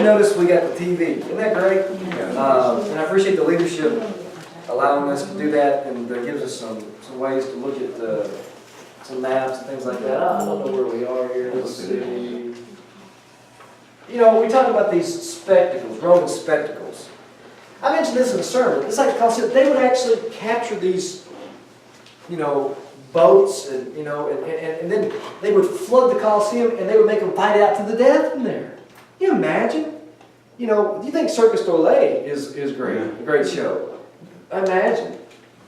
Notice we got the TV. Isn't that great? And I appreciate the leadership allowing us to do that, and gives us some ways to look at some maps and things like that. I don't know where we are here. Let's see. You know, we talk about these spectacles, Roman spectacles. I mentioned this in the sermon. It's like the Colosseum. They would actually capture these, you know, boats, and you know, and then they would flood the Colosseum, and they would make them fight out to the death in there. Can you imagine? You know, you think Circus d'Olet is great, a great show. Imagine.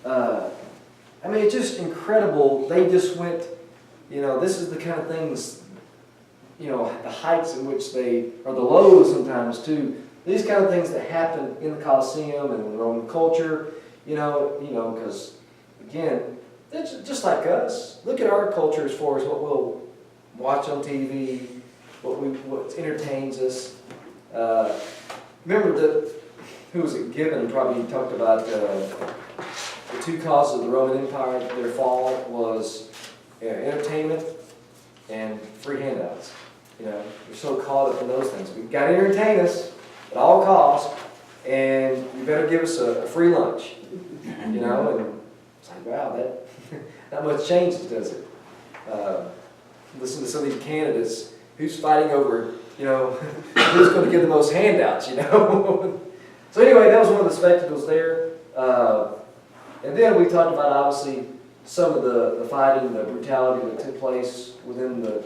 I mean, it's just incredible. They just went, you know, this is the kind of things, you know, the heights in which they, or the lows sometimes too. These kind of things that happen in the Colosseum and in Roman culture, you know, because again, it's just like us. Look at our culture as far as what we'll watch on TV, what entertains us. Remember who was it? Gibbon probably talked about the two causes of the Roman Empire, their fall was entertainment and free handouts. You know, we're so caught up in those things. We've got to entertain us at all costs, and you better give us a free lunch. You know, and it's like, wow, that not much changes, does it? Listen to some of these candidates. Who's fighting over, you know, who's going to give the most handouts, you know? So anyway, that was one of the spectacles there. And then we talked about, obviously, some of the fighting, the brutality that took place within the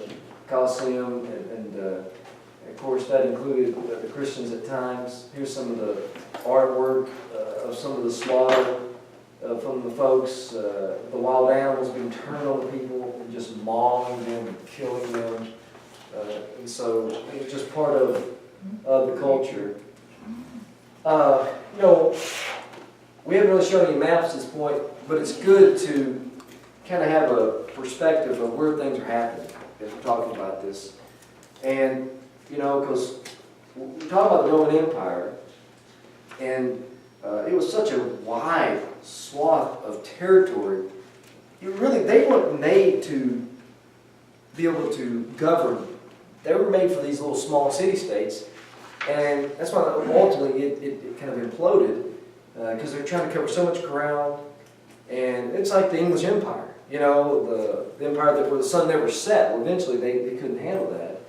Colosseum. And of course, that included the Christians at times. Here's some of the artwork of some of the slaughter from the folks. The wild animals being turned on the people and just mauling them and killing them. And so it's just part of the culture. You know, we haven't really shown any maps at this point, but it's good to kind of have a perspective of where things are happening as we're talking about this. And, you know, because we talk about the Roman Empire, and it was such a wide swath of territory. They weren't made to be able to govern. They were made for these little small city-states, and that's why ultimately it kind of imploded, because they're trying to cover so much ground. And it's like the English Empire, you know, the empire where the sun never set. Well, eventually they couldn't handle that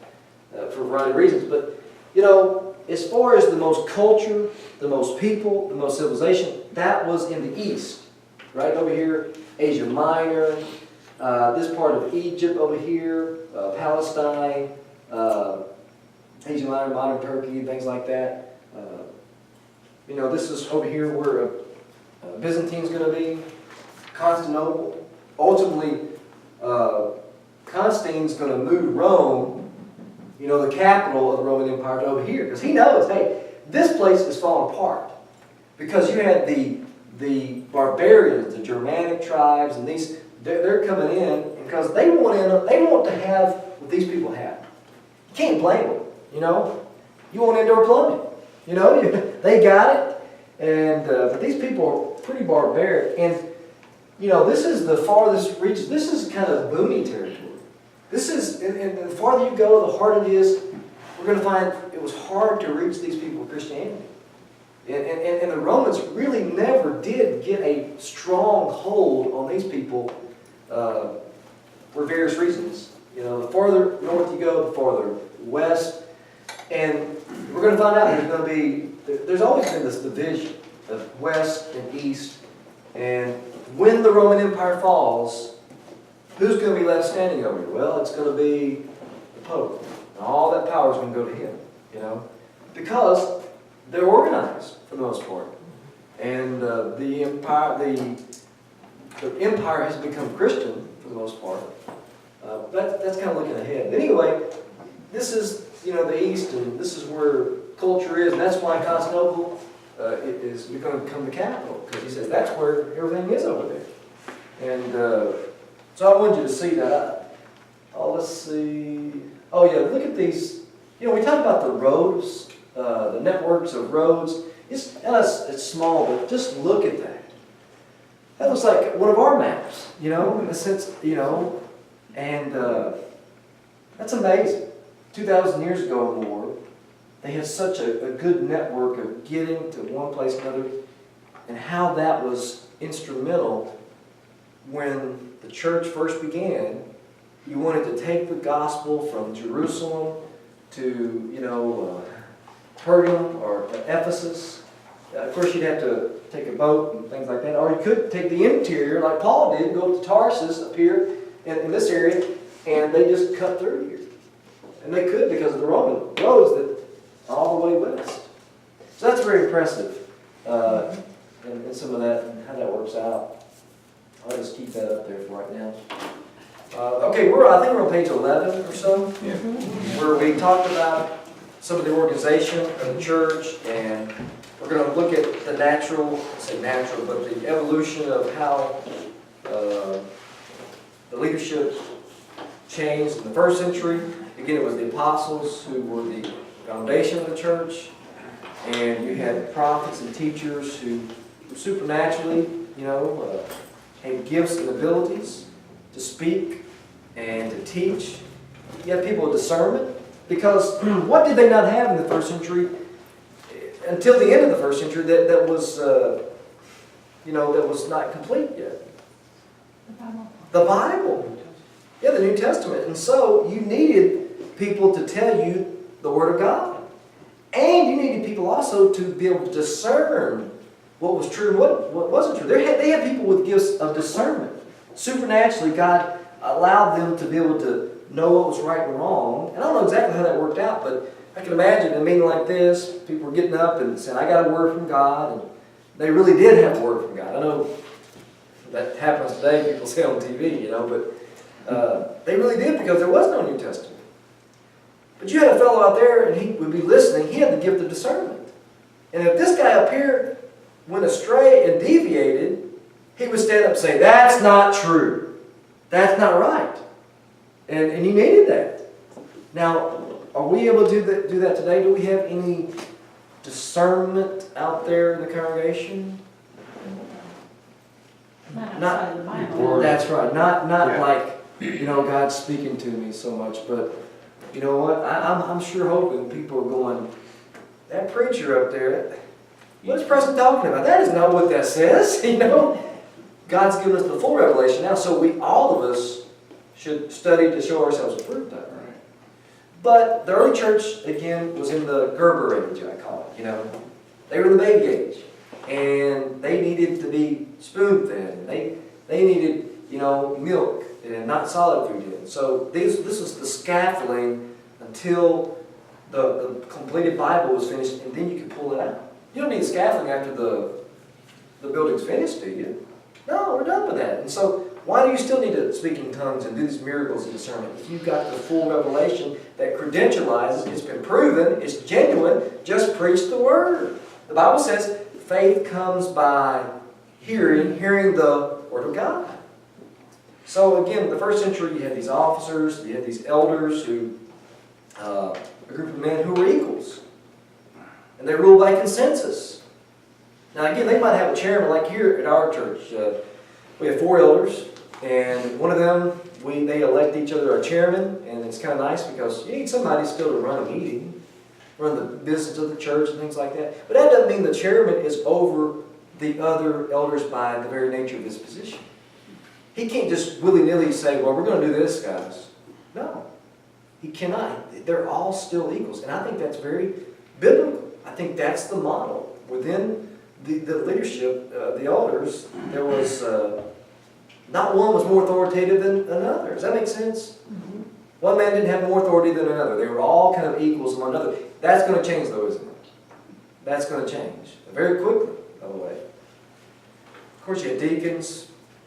for a variety of reasons. But, you know, as far as the most culture, the most people, the most civilization, that was in the east. Right over here, Asia Minor, this part of Egypt over here, Palestine, Asia Minor, modern Turkey, things like that. You know, this is over here where Byzantine's going to be, Constantinople. Ultimately, Constantine's going to move Rome, you know, the capital of the Roman Empire, to over here. Because he knows, hey, this place is falling apart. Because you had the barbarians, the Germanic tribes, and they're coming in because they want to have what these people have. You can't blame them, you know. You want indoor plumbing, you know. They got it, and but these people are pretty barbaric. And you know, this is the farthest reach. This is kind of booming territory. This is, and the farther you go, the harder it is. We're going to find it was hard to reach these people with Christianity. And the Romans really never did get a strong hold on these people for various reasons. You know, the farther north you go, the farther west. And we're going to find out there's always been this division of west and east. And when the Roman Empire falls, who's going to be left standing over here? Well, it's going to be the Pope. And all that power is going to go to him, you know, because they're organized for the most part. And the empire has become Christian for the most part. That's kind of looking ahead. Anyway, this is, you know, the East, and this is where culture is, and that's why Constantinople is going to become the capital, because he says that's where everything is over there. And so I wanted you to see that. Oh, let's see. Oh yeah, look at these. You know, we talk about the roads, the networks of roads. It's small, but just look at that. That looks like one of our maps, you know, in a sense, you know, and that's amazing. 2,000 years ago or more, they had such a good network of getting to one place or another, and how that was instrumental when the church first began. You wanted to take the gospel from Jerusalem to, Pergamum or Ephesus. Of course, you'd have to take a boat and things like that. Or you could take the interior, like Paul did, go up to Tarsus up here in this area, and they just cut through here. And they could because of the Roman roads that are all the way west. So that's very impressive in some of that and how that works out. I'll just keep that up there for right now. Okay, I think we're on page 11 or so, where we talked about some of the organization of the church, and we're going to look at the but the evolution of how the leadership changed in the first century. Again, it was the apostles who were the foundation of the church, and you had prophets and teachers who supernaturally, had gifts and abilities to speak and to teach. You had people with discernment, because what did they not have in the first century until the end of the first century that was not complete yet? The Bible. Yeah, the New Testament. And so you needed people to tell you the Word of God. And you needed people also to be able to discern what was true and what wasn't true. They had people with gifts of discernment. Supernaturally, God allowed them to be able to know what was right and wrong. And I don't know exactly how that worked out, but I can imagine in a meeting like this, people were getting up and saying, I got a word from God. And they really did have a word from God. I know that happens today, people say on TV, but they really did, because there was no New Testament. But you had a fellow out there, and he would be listening. He had the gift of discernment. And if this guy up here went astray and deviated, he would stand up and say, that's not true. That's not right. And you needed that. Now, are we able to do that today? Do we have any discernment out there in the congregation? Not outside of the Bible. That's right. Not like, God's speaking to me so much, but you know what? I'm sure hoping people are going, that preacher up there, what's the person talking about? That is not what that says, God's given us the full revelation now, so all of us should study to show ourselves approved of. Right? But the early church, again, was in the Gerber age, I call it. They were in the baby age, and they needed to be spoon-fed. They needed, milk and not solid food yet. So this is the scaffolding until the completed Bible was finished, and then you can pull it out. You don't need scaffolding after the building's finished, do you? No, we're done with that. And so why do you still need to speak in tongues and do these miracles of discernment if you've got the full revelation that credentializes, it's been proven, it's genuine, just preach the Word. The Bible says faith comes by hearing the Word of God. So again, in the first century, you had these officers, you had these elders who, a group of men who were equals. And they ruled by consensus. Now again, they might have a chairman like here at our church. We have 4 elders, and one of them, they elect each other our chairman, and it's kind of nice because you need somebody still to run a meeting, run the business of the church and things like that. But that doesn't mean the chairman is over the other elders by the very nature of his position. He can't just willy-nilly say, well, we're going to do this, guys. No, he cannot. They're all still equals, and I think that's very biblical. I think that's the model. Within the leadership, the elders, there was not one was more authoritative than another. Does that make sense? Mm-hmm. One man didn't have more authority than another. They were all kind of equals among another. That's going to change, though, isn't it? That's going to change very quickly, by the way. Of course, you had deacons,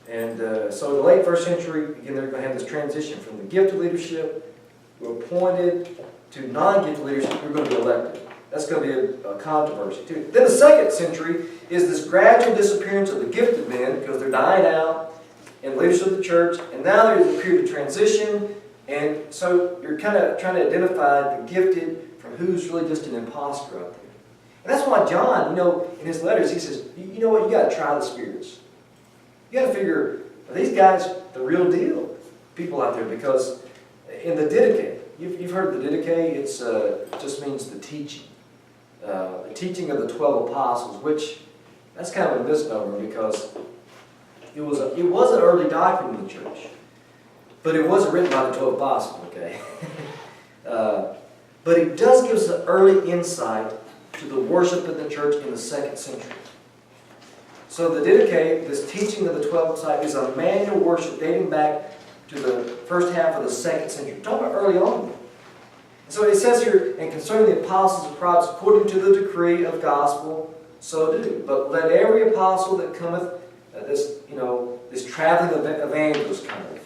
and so in the late first century, again, they're going to have this transition from the gift of leadership, who were appointed, to non-gifted leadership, who are going to be elected. That's going to be a controversy too. Then the second century is this gradual disappearance of the gifted men because they're dying out in leadership of the church, and now there's a period of transition, and so you're kind of trying to identify the gifted from who's really just an imposter out there. And that's why John, in his letters, he says, you know what, you got to try the spirits. You got to figure, are these guys the real deal? People out there, because in the Didache, you've heard of the Didache, it just means the teaching. the teaching of the 12 apostles, which that's kind of a misnomer because it was an early doctrine in the church, but it wasn't written by the 12 apostles, okay? But it does give us an early insight to the worship of the church in the 2nd century. So the Didache, this teaching of the 12 apostles, is a manual worship dating back to the first half of the 2nd century. We're talking about early on. So it says here, and concerning the apostles and prophets, according to the decree of gospel, so do. But let every apostle that cometh, this traveling evangelist kind of,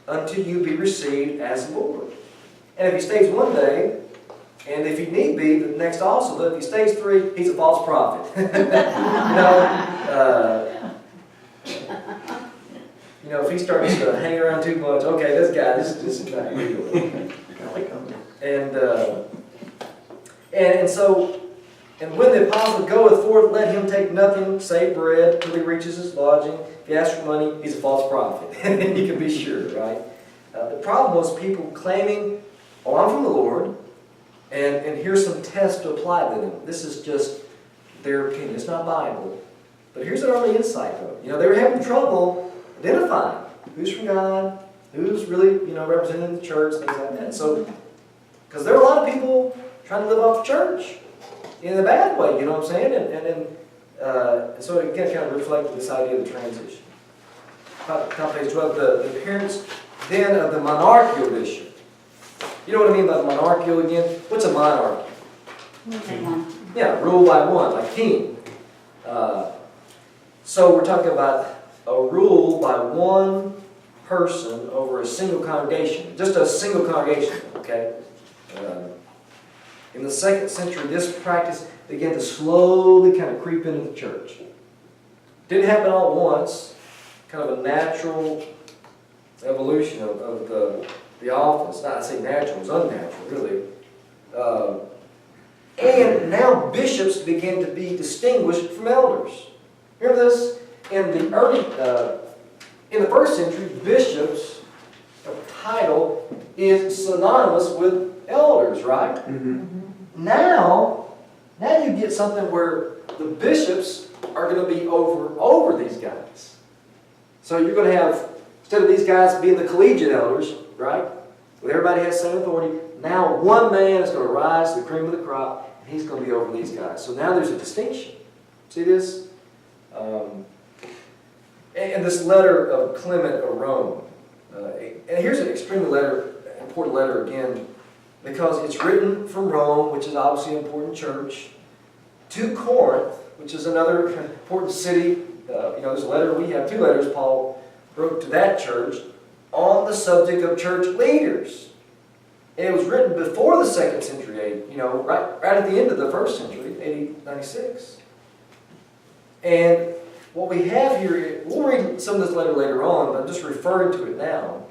unto you be received as the Lord. And if he stays one day, and if he need be, the next also, but if he stays 3, he's a false prophet. If he starts hanging around too much, okay, this guy, this is not real. And when the apostle goeth forth, let him take nothing save bread till he reaches his lodging. If he asks for money, he's a false prophet. You can be sure, right? The problem was people claiming, oh, I'm from the Lord, and here's some tests to apply to them. This is just their opinion. It's not Bible. But here's an early insight, though. They were having trouble identifying who's from God, who's really, representing the church, things like that. So, because there are a lot of people trying to live off the church in a bad way, you know what I'm saying? And so it again kind of reflected this idea of the transition. Top page 12, the appearance then of the monarchical bishop. You know what I mean by monarchical again? What's a monarchy? Yeah, rule by one, like king. So we're talking about a rule by one person over a single congregation. Just a single congregation, okay? In the 2nd century, this practice began to slowly kind of creep into the church. Didn't happen all at once. Kind of a natural evolution of the office. Not to say natural, it was unnatural, really. And now bishops began to be distinguished from elders. Remember this? In the 1st century, bishops, a title, is synonymous with elders, right? Mm-hmm. Now you get something where the bishops are going to be over these guys. So you're going to have, instead of these guys being the collegiate elders, right? Where everybody has same authority, now one man is going to rise to the cream of the crop, and he's going to be over these guys. So now there's a distinction. See this? And this letter of Clement of Rome. And here's an extremely important letter again, because it's written from Rome, which is obviously an important church, to Corinth, which is another important city. There's a letter, we have 2 letters Paul wrote to that church on the subject of church leaders. And it was written before the 2nd century, right at the end of the 1st century, AD 96. And what we have here, we'll read some of this letter later on, but I'm just referring to it now.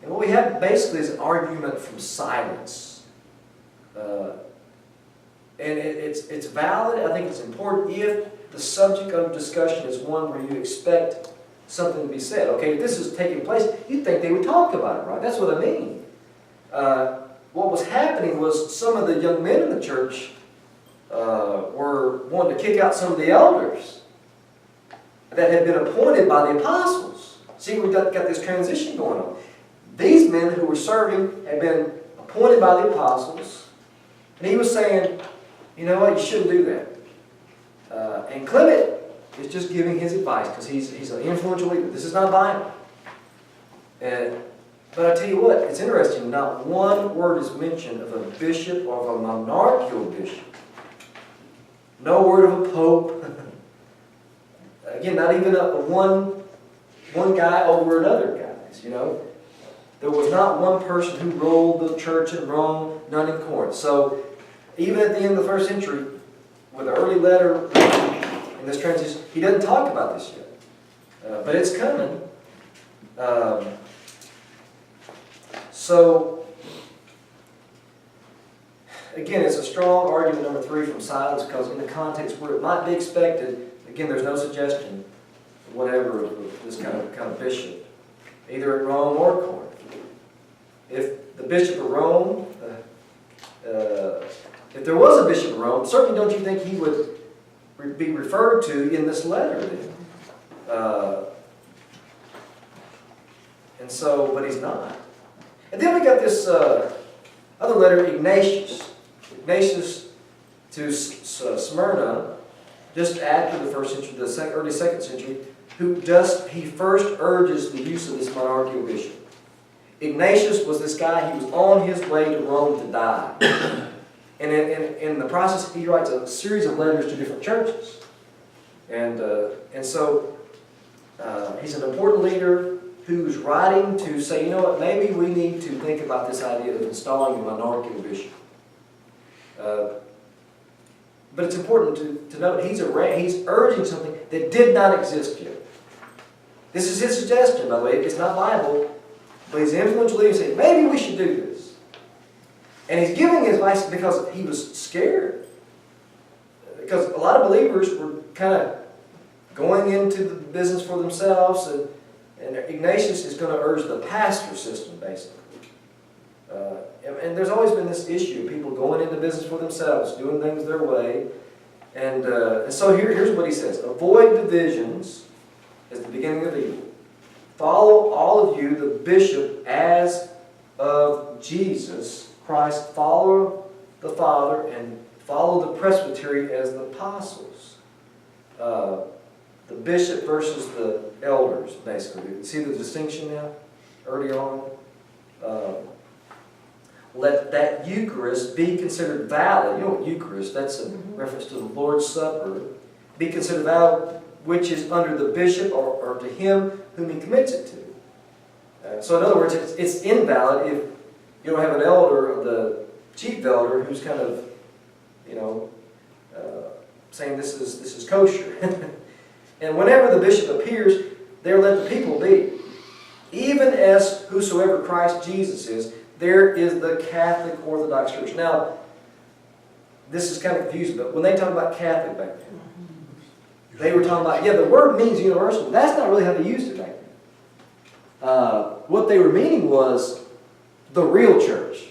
And what we have basically is an argument from silence. And it's valid, I think it's important, if the subject of discussion is one where you expect something to be said. Okay, if this is taking place, you'd think they would talk about it, right? That's what I mean. What was happening was some of the young men in the church were wanting to kick out some of the elders that had been appointed by the apostles. See, we've got this transition going on. These men who were serving had been appointed by the apostles, and he was saying, you know what, you shouldn't do that. And Clement is just giving his advice because he's an influential leader. This is not Bible. But I tell you what, it's interesting. Not one word is mentioned of a bishop or of a monarchical bishop. No word of a pope. Again, not even one guy over another guys. There was not one person who ruled the church in Rome, none in Corinth. So even at the end of the 1st century, with the early letter in this transition, he doesn't talk about this yet. But it's coming. So, again, it's a strong argument, number 3, from silence, because in the context where it might be expected, again, there's no suggestion of whatever of this kind of bishop, either at Rome or Corinth. If the bishop of Rome if there was a bishop of Rome, certainly don't you think he would be referred to in this letter then? And so, but he's not. And then we got this other letter, Ignatius. Ignatius to Smyrna, just after the first century, the early second century, he first urges the use of this monarchical bishop. Ignatius was this guy, he was on his way to Rome to die. And in the process, he writes a series of letters to different churches. And so he's an important leader who's writing to say, you know what, maybe we need to think about this idea of installing a monarchical bishop. But it's important to note he's urging something that did not exist yet. This is his suggestion, by the way. It's not Bible, but he's an influential leader saying, maybe we should do this. And he's giving his advice because he was scared. Because a lot of believers were kind of going into the business for themselves, and Ignatius is going to urge the pastor system, basically. And there's always been this issue of people going into business for themselves, doing things their way. And so here's what he says. Avoid divisions as the beginning of evil. Follow all of you, the bishop, as of Jesus Christ. Follow the Father and follow the presbytery as the apostles. The bishop versus the elders, basically. You see the distinction now, early on? Let that Eucharist be considered valid. You know what Eucharist, that's a reference to the Lord's Supper. Be considered valid, which is under the bishop or to him whom he commits it to. So in other words, it's invalid if you don't have an elder, or the chief elder, who's kind of, saying this is kosher. And whenever the bishop appears, there let the people be. Even as whosoever Christ Jesus is, there is the Catholic Orthodox Church. Now, this is kind of confusing, but when they talk about Catholic back then, they were talking about, the word means universal, but that's not really how they used it back then. What they were meaning was the real church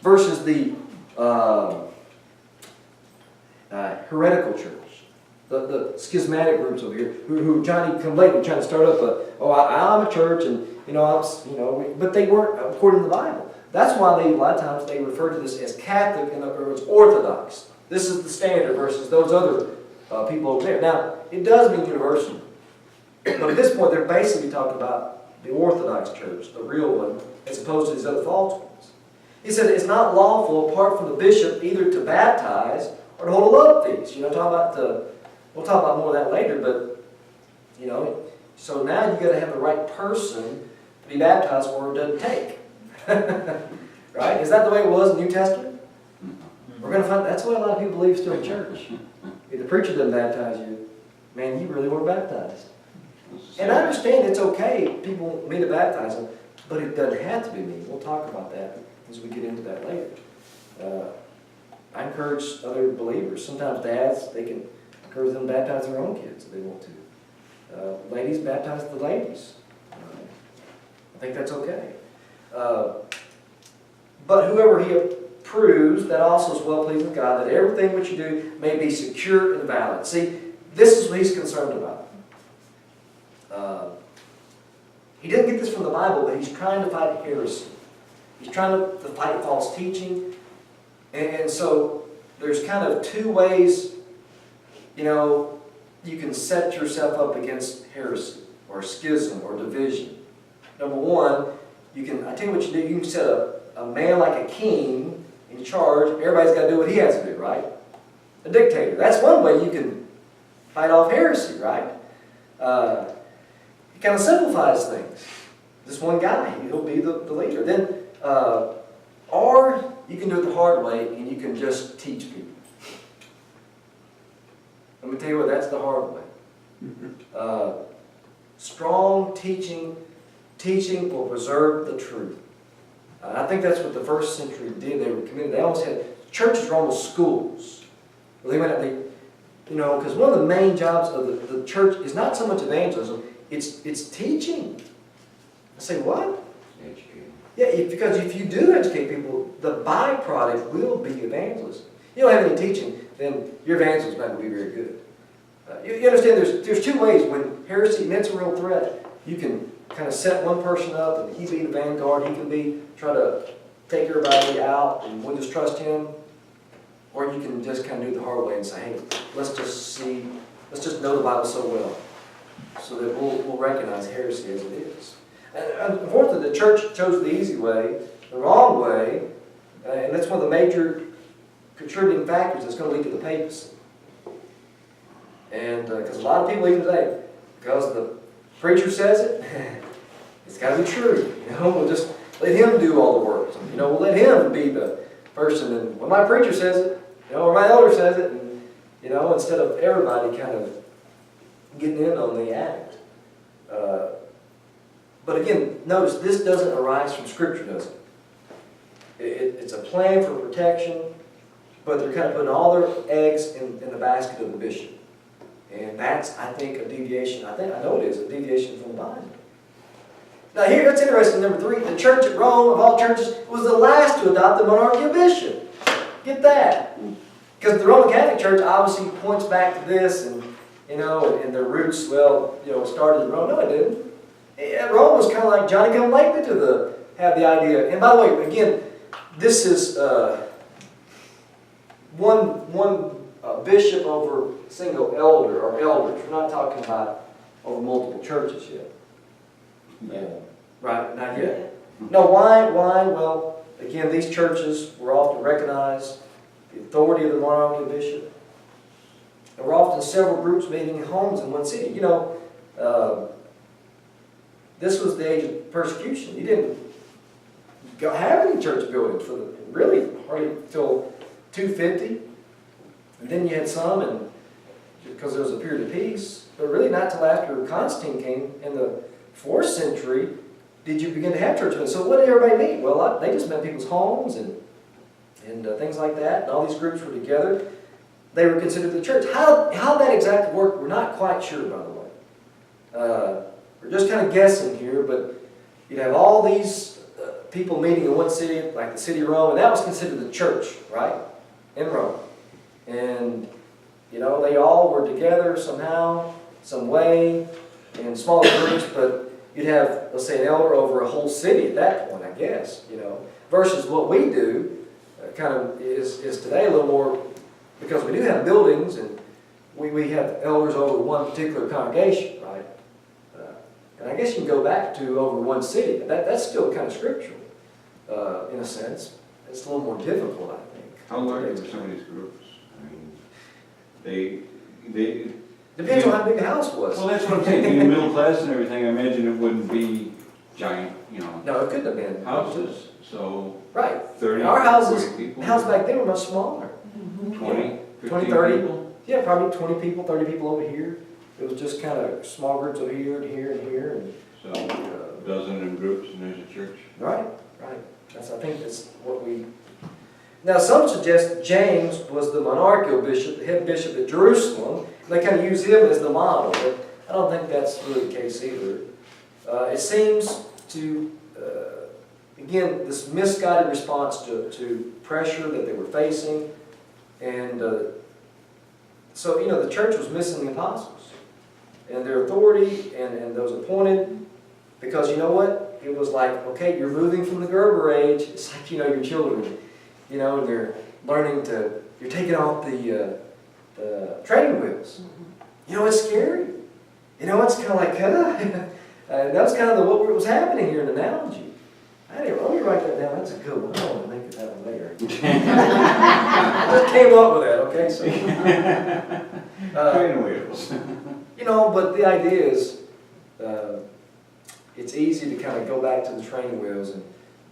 versus the heretical church. The schismatic groups over here who trying to come lately, trying to start up I'm a church, and but they weren't according to the Bible. That's why a lot of times they refer to this as Catholic, in other words, Orthodox. This is the standard versus those other people over there. Now, it does mean universal, but at this point they're basically talking about the Orthodox Church, the real one, as opposed to these other false ones. He said it's not lawful apart from the bishop either to baptize or to hold a love feast. We'll talk about more of that later, but so now you've got to have the right person to be baptized, or it doesn't take. Right? Is that the way it was in the New Testament? We're going to find that's the way a lot of people believe still in church. If the preacher doesn't baptize you, man, you really weren't baptized. And I understand it's okay, people want me to baptize them, but it doesn't have to be me. We'll talk about that as we get into that later. I encourage other believers, sometimes dads, they can encourage them to baptize their own kids if they want to. Ladies, baptize the ladies. I think that's okay. But whoever he approves, that also is well-pleasing with God, that everything which you do may be secure and valid. See, this is what he's concerned about. He didn't get this from the Bible, but he's trying to fight heresy. He's trying to fight false teaching. And so there's kind of two ways, you can set yourself up against heresy or schism or division. Number one, I tell you what you do, you can set a man like a king in charge. Everybody's got to do what he has to do, right? A dictator. That's one way you can fight off heresy, right? He kind of simplifies things. This one guy, he'll be the leader. Then, or you can do it the hard way and you can just teach people. Let me tell you what, that's the hard way. Strong teaching will preserve the truth. I think that's what the first century did. They were committed. They almost had, churches were almost schools. They went out, because one of the main jobs of the church is not so much evangelism, it's teaching. I say, what? Yeah, because if you do educate people, the byproduct will be evangelism. You don't have any teaching, then your evangelism might not be very good. You understand there's two ways when heresy, and it's a real threat, you can kind of set one person up and he be the vanguard, he can be, try to take everybody out and we'll just trust him. Or you can just kind of do it the hard way and say, hey, let's just know the Bible so well, so that we'll recognize heresy as it is. And unfortunately, the church chose the easy way, the wrong way, and that's one of the major contributing factors that's going to lead to the papacy. And because a lot of people even today, because the preacher says it, it's got to be true. We'll just let him do all the work. We'll let him be the person. And when my preacher says it, or my elder says it, and instead of everybody kind of getting in on the act. But again, notice this doesn't arise from Scripture, does it? It's a plan for protection, but they're kind of putting all their eggs in the basket of the bishop. And that's, I think, a deviation. I know it is, a deviation from the Bible. Now here, that's interesting, number 3, the church at Rome, of all churches, was the last to adopt the monarchy of bishop. Get that. Because the Roman Catholic Church obviously points back to this, and their roots, started in Rome. No, it didn't. Rome was kind of like Johnny come lately to have the idea. And by the way, again, this is one bishop over a single elder or elders. We're not talking about over multiple churches yet. Yeah. Right, not yet. No, why? Well, again, these churches were often recognized the authority of the monarchy of bishop. There were often several groups meeting in homes in one city. This was the age of persecution. You didn't have any church buildings for really hardly until 250. And then you had some, and because there was a period of peace, but really not till after Constantine came in the 4th century did you begin to have church buildings. So what did everybody meet? Well, they just met people's homes and things like that, and all these groups were together. They were considered the church. How that exactly worked, we're not quite sure, by the way. We're just kind of guessing here, but you'd have all these people meeting in one city, like the city of Rome, and that was considered the church, right? In Rome. And, they all were together somehow, some way, in smaller groups, but you'd have, let's say, an elder over a whole city at that point, I guess, versus what we do kind of is today a little more, because we do have buildings and we have elders over one particular congregation, right? And I guess you can go back to over one city. That's still kind of scriptural, in a sense. It's a little more difficult, I think. How large were some of these groups? I mean, they depends on how big the house was. Well, that's what I'm saying. Being middle class and everything, I imagine it wouldn't be giant, No, it couldn't have been. houses. So Right. 30, Our houses, 40 people. the houses back then were much smaller. 20, 15 20, 30. people. Yeah, probably 20 people, 30 people over here. It was just kind of small groups over here and here and here. And, So a dozen in groups and there's a church. right. I think that's what we... Now, some suggest James was the monarchical bishop, the head bishop at Jerusalem. And they kind of use him as the model, but I don't think that's really the case either. It seems to, again, this misguided response to pressure that they were facing. And so, the church was missing the apostles and their authority and those appointed. Because you know what? It was like, okay, you're moving from the Gerber age. It's like, your children, and they're learning you're taking off the training wheels. It's scary. It's kind of like, that was kind of what was happening here in the analogy. Let me write that down. That's a good one. I want to think of that one later. I just came up with that, okay? So, Training wheels. But the idea is, it's easy to kind of go back to the training wheels and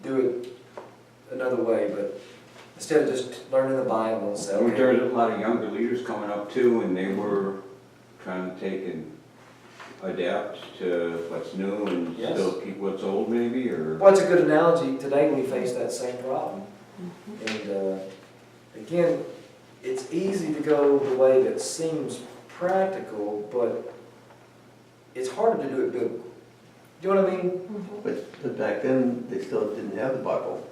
do it another way, but instead of just learning the Bible and say, okay. There was a lot of younger leaders coming up too, and they were trying to take and adapt to what's new and Yes. still keep what's old, maybe, or. Well, it's a good analogy today when we face that same problem. And again, it's easy to go the way that seems practical, but it's harder to do it biblically. Do you know what I mean? But back then, they still didn't have the Bible.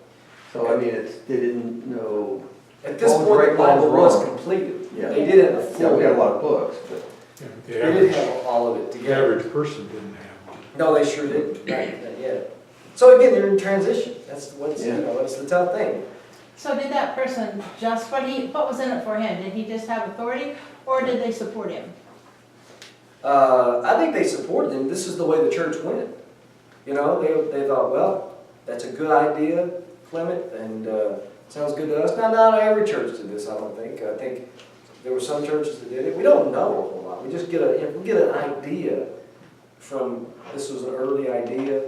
So, I mean, they didn't know. At this Paul's point, right, the Bible Paul's was wrong. completed. Yeah. They did have a Yeah, full. we had a lot of books, but. Yeah, but They didn't have all of it the together. average person didn't have one. No, they sure didn't. Not yet. So again, they're in transition. That's what's, Yeah. that's the tough thing. So did that person just, what was in it for him? Did he just have authority, or did they support him? I think they supported him. This is the way the church went. You know, they thought, well, that's a good idea, Clement, and sounds good to us. Now, not every church did this, I don't think. I think there were some churches that did it. We don't know a whole lot. We just get an idea from, this was an early idea,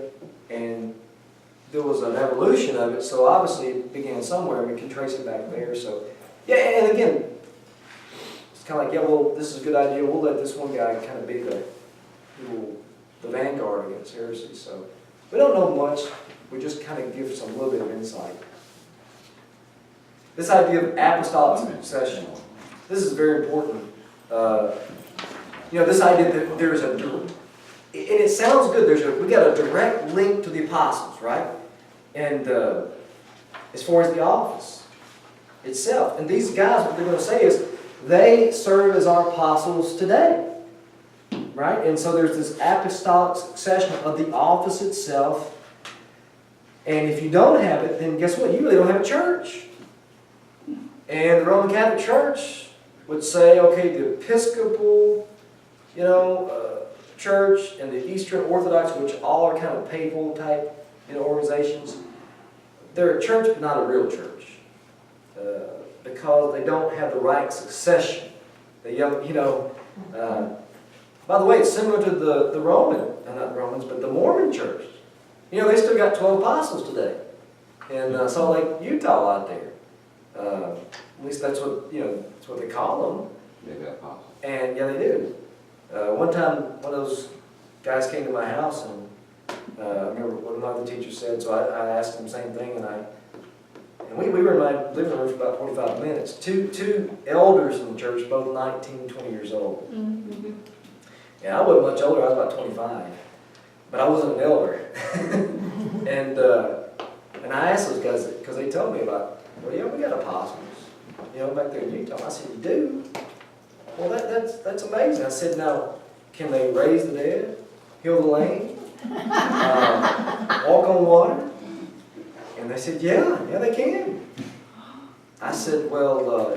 and there was an evolution of it, so obviously it began somewhere, and we can trace it back there. So, yeah, and again, it's kind of like, yeah, well, this is a good idea. We'll let this one guy kind of be the vanguard against heresy. So we don't know much. We just kind of give some little bit of insight. This idea of apostolic succession. This is very important. You know, this idea that there's and it sounds good. We got a direct link to the apostles, right? And as far as the office itself, and these guys, what they're going to say is, they serve as our apostles today, right? And so there's this apostolic succession of the office itself. And if you don't have it, then guess what? You really don't have a church. And the Roman Catholic Church would say, okay, the Episcopal, Church and the Eastern Orthodox, which all are kind of papal type, organizations, they're a church but not a real church, because they don't have the right succession. By the way, it's similar to the not Romans, but the Mormon Church. They still got 12 apostles today in Salt Lake, Utah, out there. At least that's what they call them. They got apostles. And yeah, they do. One time, one of those guys came to my house, and I remember what another teacher said, so I asked him the same thing, and we were in my living room for about 45 minutes. Two elders in the church, both 19, 20 years old. Mm-hmm. And I wasn't much older, I was about 25. But I wasn't an elder. and I asked those guys, because they told me about, well, yeah, we got apostles, back there in Utah. I said, you do? Well, that's amazing. I said, now, can they raise the dead, heal the lame, walk on water? And they said, yeah, they can. I said, well,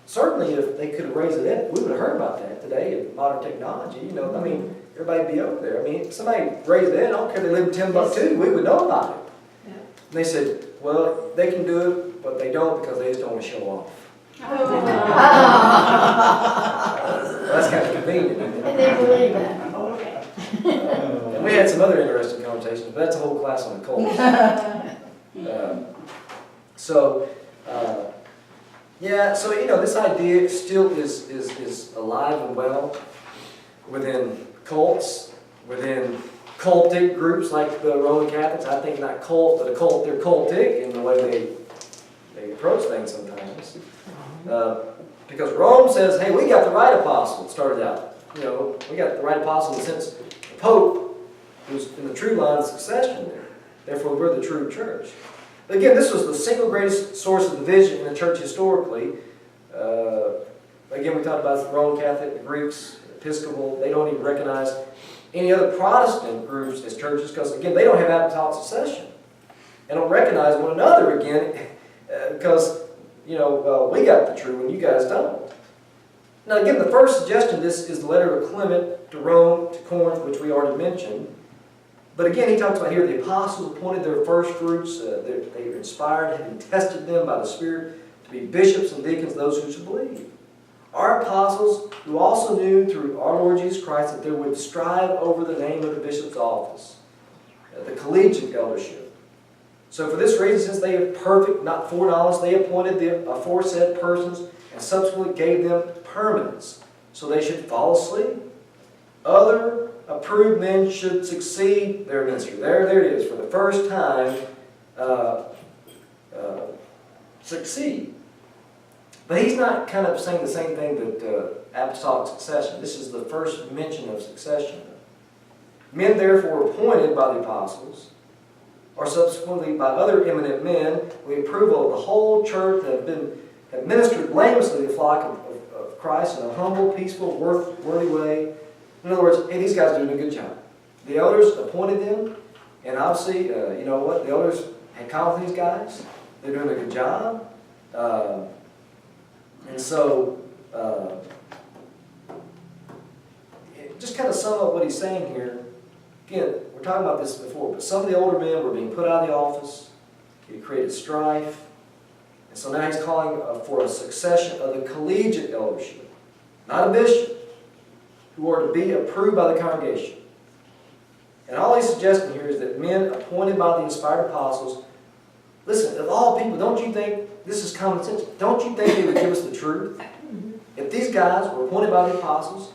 certainly if they could have raised the dead, we would have heard about that today in modern technology. Everybody'd be over there. If somebody raised the dead, I don't care if they live in Timbuktu, we would know about it. Yeah. And they said, well, they can do it, but they don't because they just don't want to show off. That's kind of convenient, isn't it? And they believe that. Okay. And we had some other interesting conversations, but that's a whole class on the cult. This idea still is alive and well within cults, within cultic groups like the Roman Catholics. I think not cult, but they're cultic in the way they approach things sometimes. Because Rome says, hey, we got the right apostle, it started out. We got the right apostle in the sense the Pope, who's in the true line of succession there. Therefore, we're the true church. But again, this was the single greatest source of division in the church historically. Again, we talked about the Roman Catholic, the Greeks, Episcopal. They don't even recognize any other Protestant groups as churches because, again, they don't have apostolic succession. They don't recognize one another again because, we got the true and you guys don't. Now, again, the first suggestion of this is the letter of Clement to Rome, to Corinth, which we already mentioned. But again, he talks about here the apostles appointed their first fruits. They were inspired, having tested them by the Spirit to be bishops and deacons, those who should believe. Our apostles, who also knew through our Lord Jesus Christ that they would strive over the name of the bishop's office, the collegiate eldership. So for this reason, since they have perfect, not foreknowledge, they appointed the aforesaid persons and subsequently gave them permanence, so they should fall asleep. Other approved men should succeed their ministry. There it is, for the first time, succeed. But he's not kind of saying the same thing that apostolic succession. This is the first mention of succession. Men therefore appointed by the apostles, or subsequently by other eminent men, with the approval of the whole church, have ministered blamelessly the flock of Christ in a humble, peaceful, worthy way. In other words, hey, these guys are doing a good job. The elders appointed them, and obviously, you know what, the elders had confidence in these guys. They're doing a good job. And so, just kind of sum up what he's saying here. Again, we're talking about this before, but some of the older men were being put out of the office. It created strife. And so now he's calling for a succession of the collegiate eldership, not a bishop, who are to be approved by the congregation. And all he's suggesting here is that men appointed by the inspired apostles, listen, of all people, don't you think, this is common sense, don't you think they would give us the truth? If these guys were appointed by the apostles,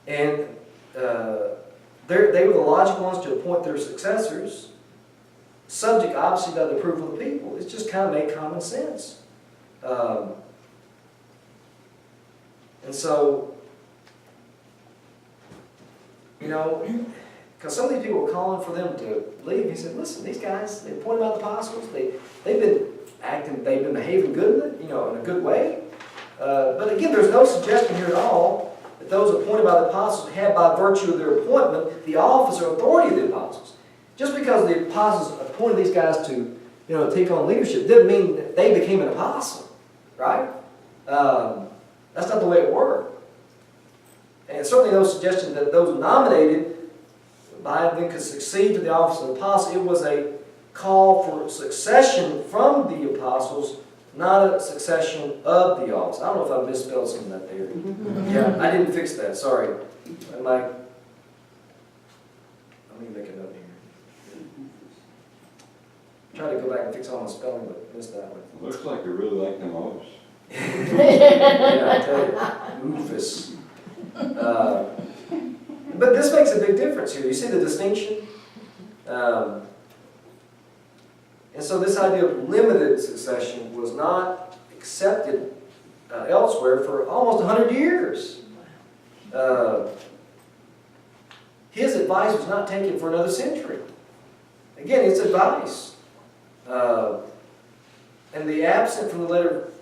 and they were the logical ones to appoint their successors, subject obviously to the approval of the people, it's just kind of made common sense. And so, you know, because some of these people were calling for them to leave. He said, listen, these guys, they appointed by the apostles, they've been behaving good, in a good way. But again, there's no suggestion here at all that those appointed by the apostles had, by virtue of their appointment, the office or authority of the apostles. Just because the apostles appointed these guys to, take on leadership didn't mean that they became an apostle, right? That's not the way it worked. And certainly no suggestion that those nominated by them could succeed to the office of apostle. It was a call for succession from the apostles, not a succession of the office. I don't know if I misspelled something that there. Yeah, I didn't fix that. Sorry. Let me make a note here. Try to go back and fix all my spelling, but missed that one. Looks like you really like them O's. Yeah, I tell you, Oofus. But this makes a big difference here. You see the distinction? And so this idea of limited succession was not accepted elsewhere for almost 100 years. His advice was not taken for another century. Again, it's advice. And the absent from the letter of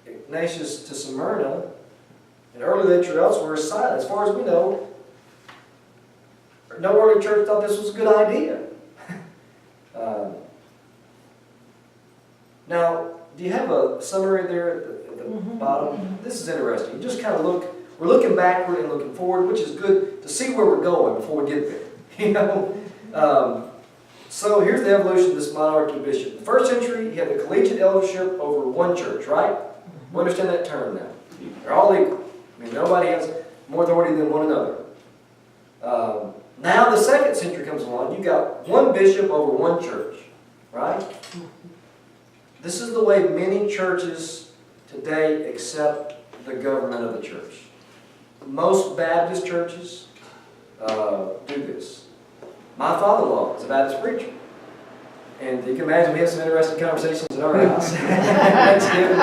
Ignatius to Smyrna, and early literature elsewhere, is silent. As far as we know, no early church thought this was a good idea. Now, do you have a summary there at the bottom? This is interesting. You just kind of look, we're looking backward and looking forward, which is good to see where we're going before we get there. So here's the evolution of this monarchy bishop. In the first century, you had the collegiate eldership over one church, right? We understand that term now. They're all equal. I mean, nobody has more authority than one another. Now the second century comes along. You got one bishop over one church, right? This is the way many churches today accept the government of the church. Most Baptist churches do this. My father-in-law is a Baptist preacher. And you can imagine we have some interesting conversations in our house. Thanksgiving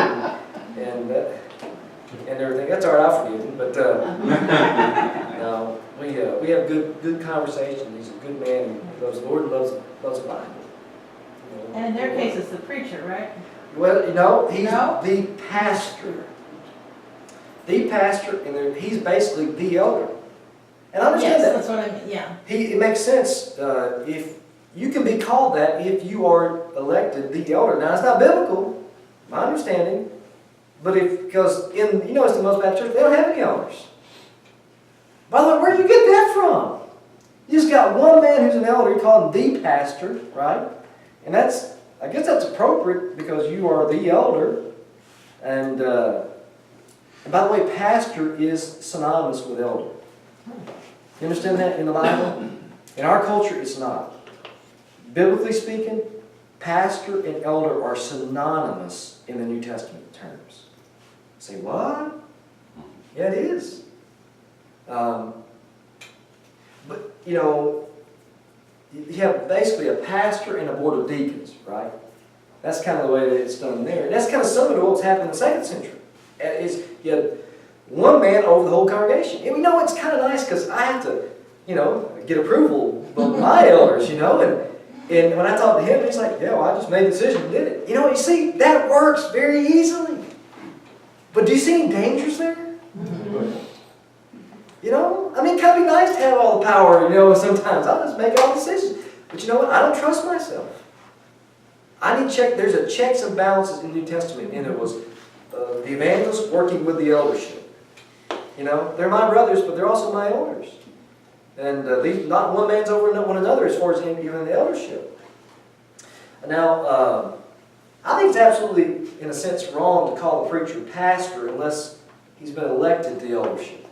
and everything. That's all right, I'll forgive him. But no, we have good conversation. He's a good man. He loves the Lord and loves the Bible. And in their case, it's the preacher, right? Well, he's the pastor. The pastor, and he's basically the elder. And I understand that. Yes, that's what I mean, yeah. It makes sense. If you can be called that if you are elected the elder. Now, it's not biblical, my understanding, but because it's the most Baptist church, they don't have any elders. By the way, where do you get that from? You just got one man who's an elder, you call him the pastor, right? And I guess that's appropriate because you are the elder. And by the way, pastor is synonymous with elder. You understand that in the Bible? In our culture, it's not. Biblically speaking, pastor and elder are synonymous in the New Testament terms. Say, what? Yeah, it is. But, you have basically a pastor and a board of deacons, right? That's kind of the way that it's done there. And that's kind of similar to what's happened in the second century. You had one man over the whole congregation. And it's kind of nice because I have to get approval from my elders, and when I talked to him, he's like, yeah, well, I just made the decision and did it. You see, that works very easily. But do you see any dangers there? It can be nice to have all the power, sometimes. I'll just make all the decisions. But you know what? I don't trust myself. I need to check. There's a checks and balances in the New Testament, and it was the evangelists working with the eldership. They're my brothers, but they're also my elders. And not one man's over one another as far as even the eldership. Now, I think it's absolutely, in a sense, wrong to call a preacher pastor unless he's been elected to the eldership.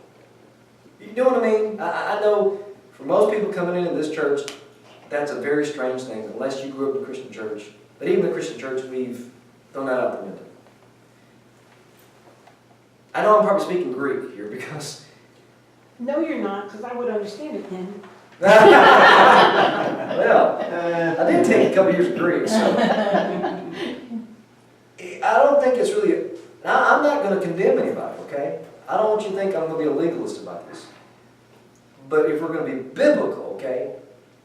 You know what I mean? I know for most people coming into this church, that's a very strange thing, unless you grew up in a Christian church. But even the Christian church, we've thrown that out the window. I know I'm probably speaking Greek here because... No, you're not, because I would understand it then. Well, I did take a couple years of Greek, so... I don't think it's really... I'm not going to condemn anybody, okay? I don't want you to think I'm going to be a legalist about this. But if we're going to be biblical, okay,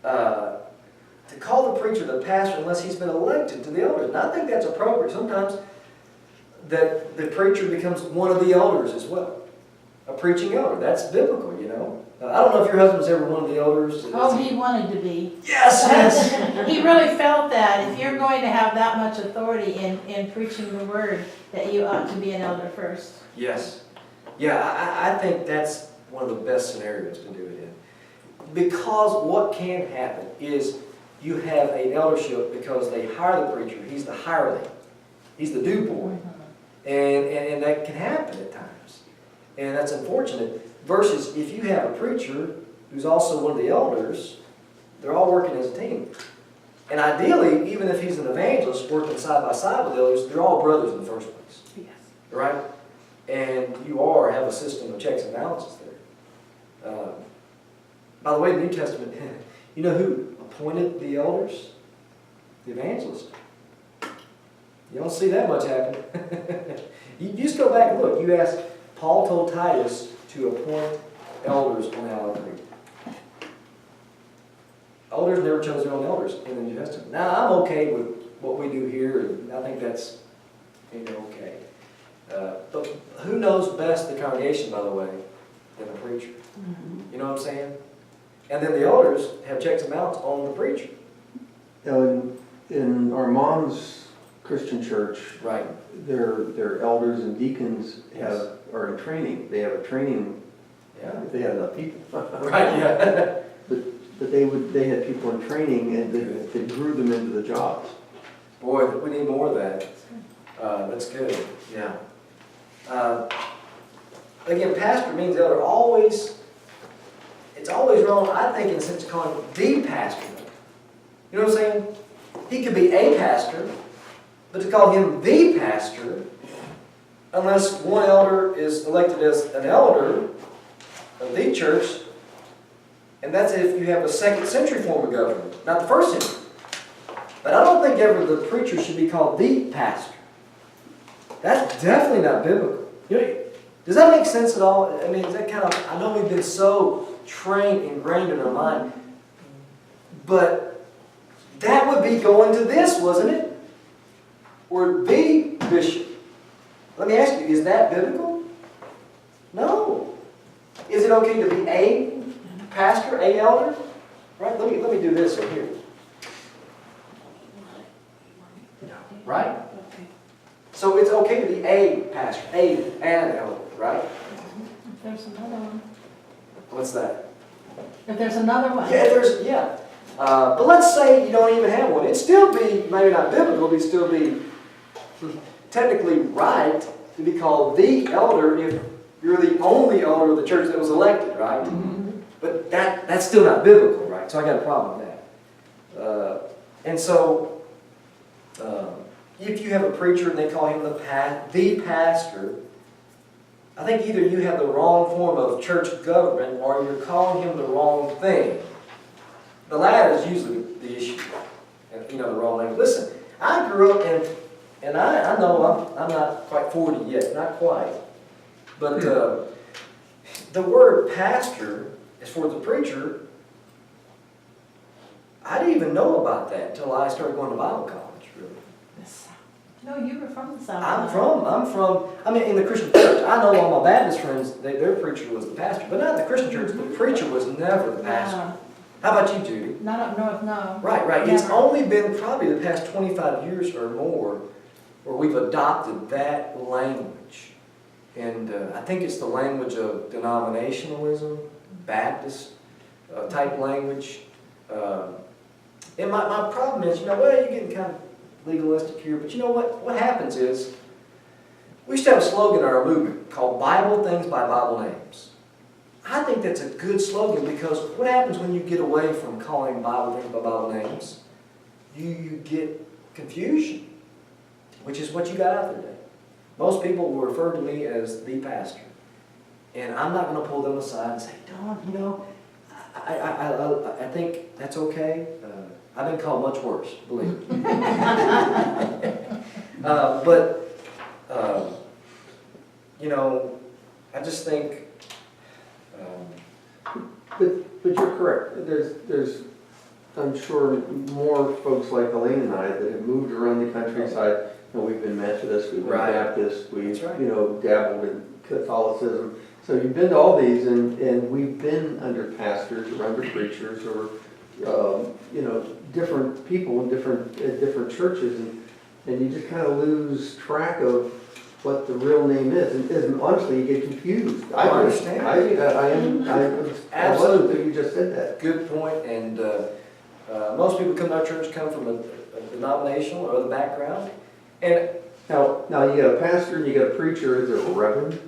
to call the preacher the pastor unless he's been elected to the elders. And I think that's appropriate. Sometimes that the preacher becomes one of the elders as well. A preaching elder. That's biblical, I don't know if your husband's ever one of the elders. Oh, he wanted to be. Yes, yes. He really felt that if you're going to have that much authority in preaching the word, that you ought to be an elder first. Yes. Yeah, I think that's one of the best scenarios to do it in. Because what can happen is you have an eldership because they hire the preacher. He's the hireling. He's the do boy. And that can happen at times. And that's unfortunate. Versus if you have a preacher who's also one of the elders, they're all working as a team. And ideally, even if he's an evangelist working side by side with the elders, they're all brothers in the first place. Yes. Right? And you have a system of checks and balances there. By the way, the New Testament, you know who appointed the elders? The evangelists. You don't see that much happen. You just go back and look. You ask, Paul told Titus to appoint elders on the Isle of Crete. Elders never chose their own elders in the New Testament. Now, I'm okay with what we do here, and I think that's okay. But who knows best the congregation, by the way, than the preacher? You know what I'm saying? And then the elders have checks and balances on the preacher. In our mom's Christian church, Right. their elders and deacons are in training. They have a training. Yeah. If they had enough people. Right. Yeah. But they had people in training and they grew them into the jobs. Boy, we need more of that. That's good. Yeah. Again, pastor means elder. It's always wrong, I think, in the sense of calling him the pastor. You know what I'm saying? He could be a pastor, but to call him the pastor, unless one elder is elected as an elder of the church, and that's if you have a 2nd century form of government, not the 1st century. But I don't think ever the preacher should be called the pastor. That's definitely not biblical. Does that make sense at all? I mean, is that I know we've been so ingrained in our mind, but that would be going to this, wasn't it? Or the bishop. Let me ask you, is that biblical? No. Is it okay to be a pastor, a elder? Right? Let me do this right here. Right? So it's okay to be a pastor, an elder, right? If there's another one. What's that? If there's another one. Yeah, but let's say you don't even have one. It'd still be, maybe not biblical, but it'd still be technically right to be called the elder if you're the only elder of the church that was elected, right? Mm-hmm. But that's still not biblical, right? So I got a problem with that. And so, if you have a preacher and they call him the pastor, I think either you have the wrong form of church government or you're calling him the wrong thing. The latter is usually the issue. The wrong language. Listen, I grew up and I know I'm not quite 40 yet, not quite. But the word pastor as for the preacher, I didn't even know about that until I started going to Bible college, really. No, you were from the South. I mean, in the Christian church, I know all my Baptist friends, their preacher was the pastor, but not in the Christian church, the preacher was never the pastor. How about you, Judy? Not up north, no. Right. It's Never. only been probably the past 25 years or more where we've adopted that language. And I think it's the language of denominationalism, Baptist type language. And my problem is, well, you're getting kind of legalistic here, but you know what? What happens is, we used to have a slogan in our movement called Bible Things by Bible Names. I think that's a good slogan because what happens when you get away from calling Bible things by Bible names? You get confusion, which is what you got out there today. Most people will refer to me as the pastor. And I'm not going to pull them aside and say, Don, you know, I think that's okay. I've been called much worse, believe me. You know, I just think... But you're correct. There's, I'm sure, more folks like Elaine and I that have moved around the countryside. You know, we've been Methodist, we've been Right. Baptist, we've, That's right. you know, dabbled in Catholicism. So you've been to all these, and we've been under pastors or under preachers or, you know, different people in different churches, and you just kind of lose track of what the real name is, and honestly, you get confused. I understand. I love that you just said that. Good point, and most people come to our church come from a denominational or other background, and Now you got a pastor and you got a preacher. Is there a reverend?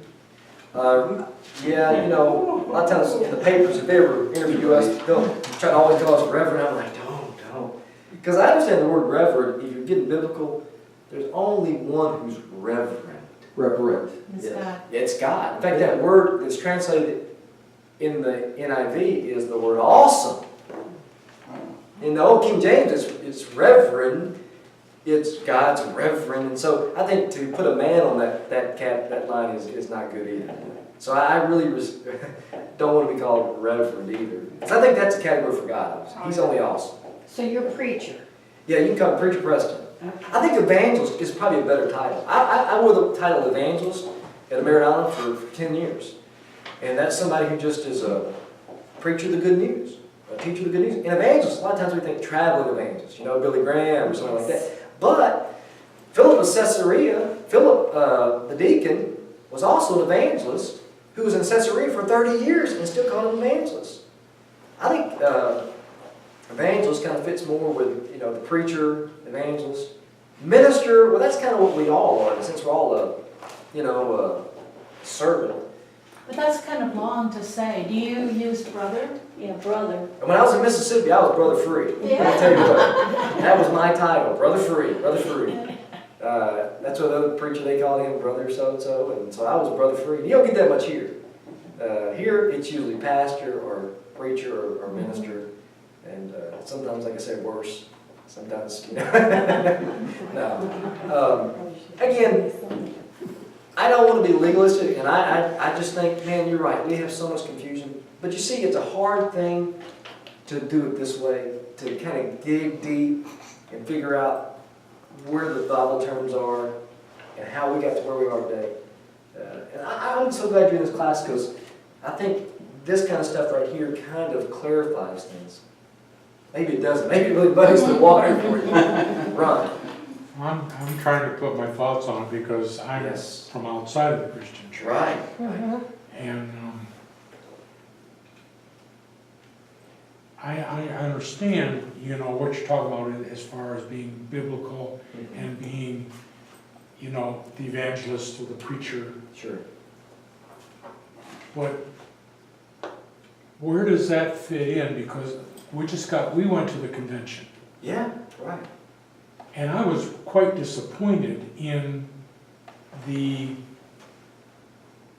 yeah, you know, a lot of times in the papers, if they ever interview us, they'll try to always call us reverend. I'm like, don't, because I understand the word reverend. If you're getting biblical, there's only one who's reverend. Reverend. It's Yes. God. It's God. In fact, that word that's translated in the NIV is the word awesome. In the Old King James, it's reverend. It's God's reverend. And so I think to put a man on that line is not good either. So I really don't want to be called reverend either. Because I think that's a category for God. He's only awesome. So you're a preacher. Yeah, you can call him Preacher Preston. Okay. I think evangelist is probably a better title. I wore the title of evangelist at Merritt Island for 10 years. And that's somebody who just is a preacher of the good news, a teacher of the good news. And evangelist, a lot of times we think traveling evangelist, you know, Billy Graham or something like that. But Philip of Caesarea, Philip the deacon, was also an evangelist who was in Caesarea for 30 years and still called him evangelist. I think evangelist kind of fits more with, you know, the preacher, evangelist. Minister, well, that's kind of what we all are, since we're all servant. But that's kind of long to say. Do you use brother? Yeah, brother. And when I was in Mississippi, I was Brother Free. Yeah. Let me tell you what, that was my title, Brother Free, Brother Free. That's what the other preacher, they called him Brother so-and-so, and so I was Brother Free. You don't get that much here. Here, it's usually pastor or preacher or minister, and sometimes, like I said, worse. Sometimes, you know. No. Again, I don't want to be legalistic, and I just think, man, you're right. We have so much confusion. But you see, it's a hard thing to do it this way, to kind of dig deep and figure out where the Bible terms are and how we got to where we are today. And I'm so glad you're in this class because I think this kind of stuff right here kind of clarifies things. Maybe it doesn't. Maybe it really muddies the water for you. Ron. I'm trying to put my thoughts on it because I'm Yes. from outside of the Christian church. Right. And I understand, you know, what you're talking about as far as being biblical and being, you know, the evangelist or the preacher. Sure. But where does that fit in? Because we went to the convention. Yeah, right. And I was quite disappointed in the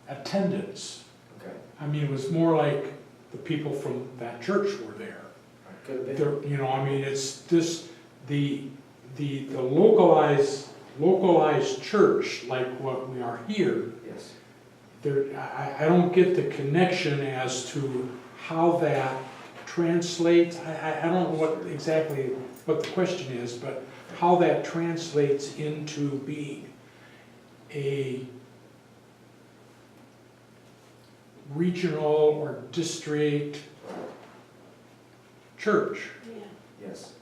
attendance. Okay. I mean, it was more like the people from that church were there. Could have been. There, you know, I mean, it's this, the localized church, like what we are here, Yes. there, I don't get the connection as to how that translates, I don't know what exactly what the question is, but how that translates into being a regional or district church. Yes.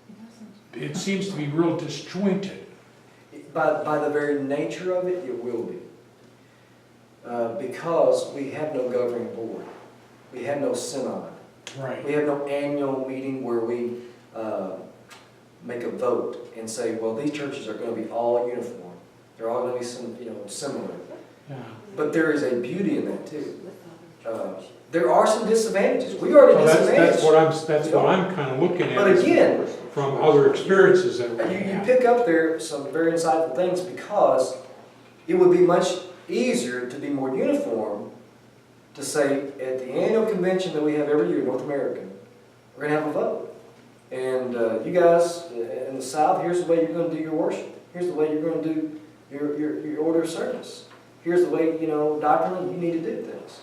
It seems to be real disjointed. By the very nature of it, it will be. Because we have no governing board. We have no synod. Right. We have no annual meeting where we make a vote and say, well, these churches are going to be all uniform. They're all going to be similar. Yeah. But there is a beauty in that too. There are some disadvantages. We are the disadvantage. That's what I'm kind of looking at. But again, from other experiences that we you have. pick up there some very insightful things because it would be much easier to be more uniform to say at the annual convention that we have every year in North America, we're going to have a vote. And you guys in the South, here's the way you're going to do your worship. Here's the way you're going to do your order of service. Here's the way, doctrinally you need to do things.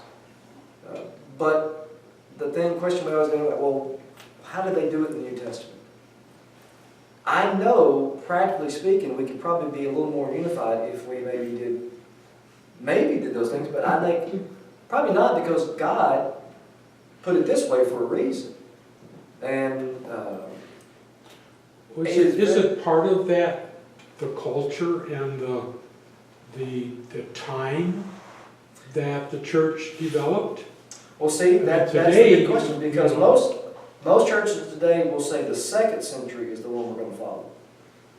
But the question we always go, well, how did they do it in the New Testament? I know, practically speaking, we could probably be a little more unified if we maybe did those things, but I think probably not, because God put it this way for a reason. And is it part of that, the culture and the time that the church developed? well, see, that's a Today, good question, because most churches today will say the 2nd century is the one we're going to follow.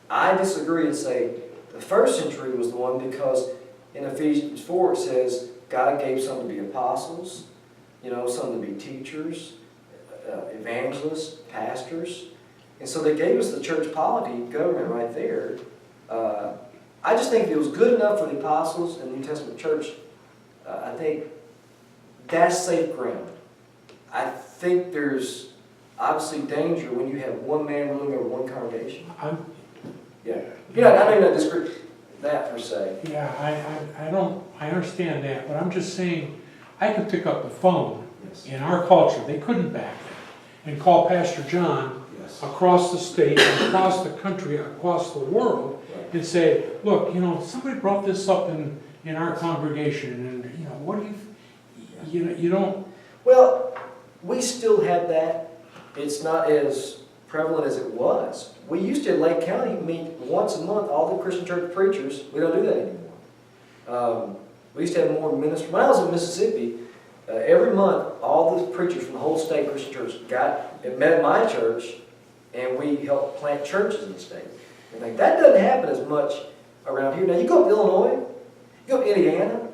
I disagree and say the 1st century was the one, because in Ephesians 4 it says God gave some to be apostles, some to be teachers, evangelists, pastors. And so they gave us the church polity government right there. I just think if it was good enough for the apostles in the New Testament church, I think that's safe ground. I think there's obviously danger when you have one man ruling over one congregation. Yeah. I know you're not disagreeing that per se. Yeah, I understand that, but I'm just saying, I could pick up the phone Yes. in our culture, they couldn't back then, and call Pastor John Yes. across the state, across the country, across the world, Right. and say, look, somebody brought this up in our congregation, and what do you don't. Well, we still have that. It's not as prevalent as it was. We used to in Lake County meet once a month, all the Christian church preachers. We don't do that anymore. We used to have more ministers. When I was in Mississippi, every month, all the preachers from the whole state Christian church met at my church, and we helped plant churches in the state. And that doesn't happen as much around here. Now, you go up to Illinois, you go up to Indiana,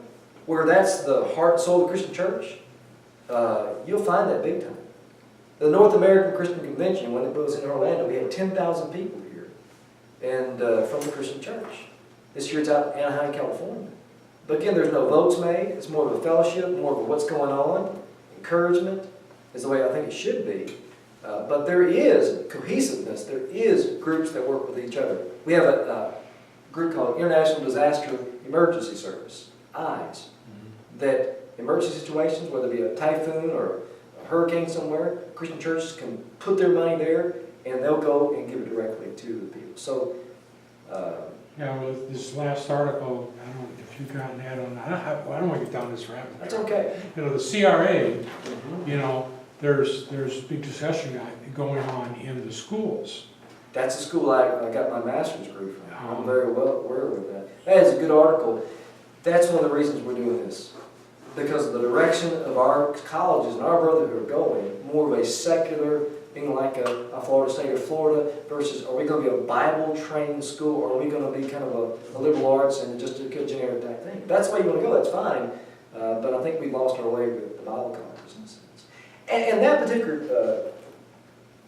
where that's the heart and soul of the Christian church, you'll find that big time. The North American Christian Convention, when it was in Orlando, we had 10,000 people here, and from the Christian church. This year it's out in Anaheim, California. But again, there's no votes made. It's more of a fellowship, more of a what's going on. Encouragement is the way I think it should be. But there is cohesiveness. There is groups that work with each other. We have a group called International Disaster Emergency Service, EYES, that emergency situations, whether it be a typhoon or a hurricane somewhere, Christian churches can put their money there, and they'll go and give it directly to the people. So, This last article, I don't know if you've gotten that on, I don't want to get down this rabbit that's trail. okay. The CRA, there's big discussion going on in the schools. That's the school I got my master's degree from. I'm very well aware of that. That is a good article. That's one of the reasons we're doing this. Because of the direction of our colleges and our brotherhood are going, more of a secular, being like a Florida State or Florida, versus are we going to be a Bible-trained school, or are we going to be kind of a liberal arts and just a good generic type thing? If that's the way you want to go, that's fine. But I think we lost our way with the Bible conference in a sense. And that particular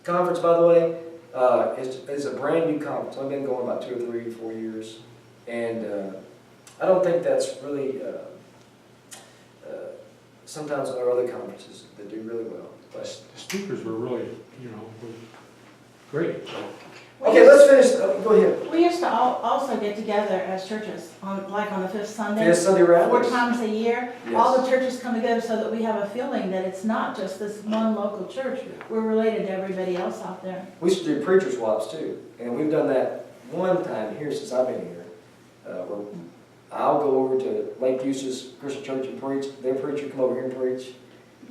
conference, by the way, is a brand new conference. I've been going about 2 or 3 or 4 years. And I don't think that's really... sometimes there are other conferences that do really well. But The speakers were really, were great. Okay, let's finish, go ahead. We used to also get together as churches, like on the fifth Sunday. Fifth Sunday round? 4 times a year. All Yes. the churches come together so that we have a feeling that it's not just this one local church. We're related to everybody else out there. We used to do preacher swaps too, and we've done that one time here since I've been here. Where I'll go over to Lake Eustis Christian Church and preach, their preacher come over here and preach,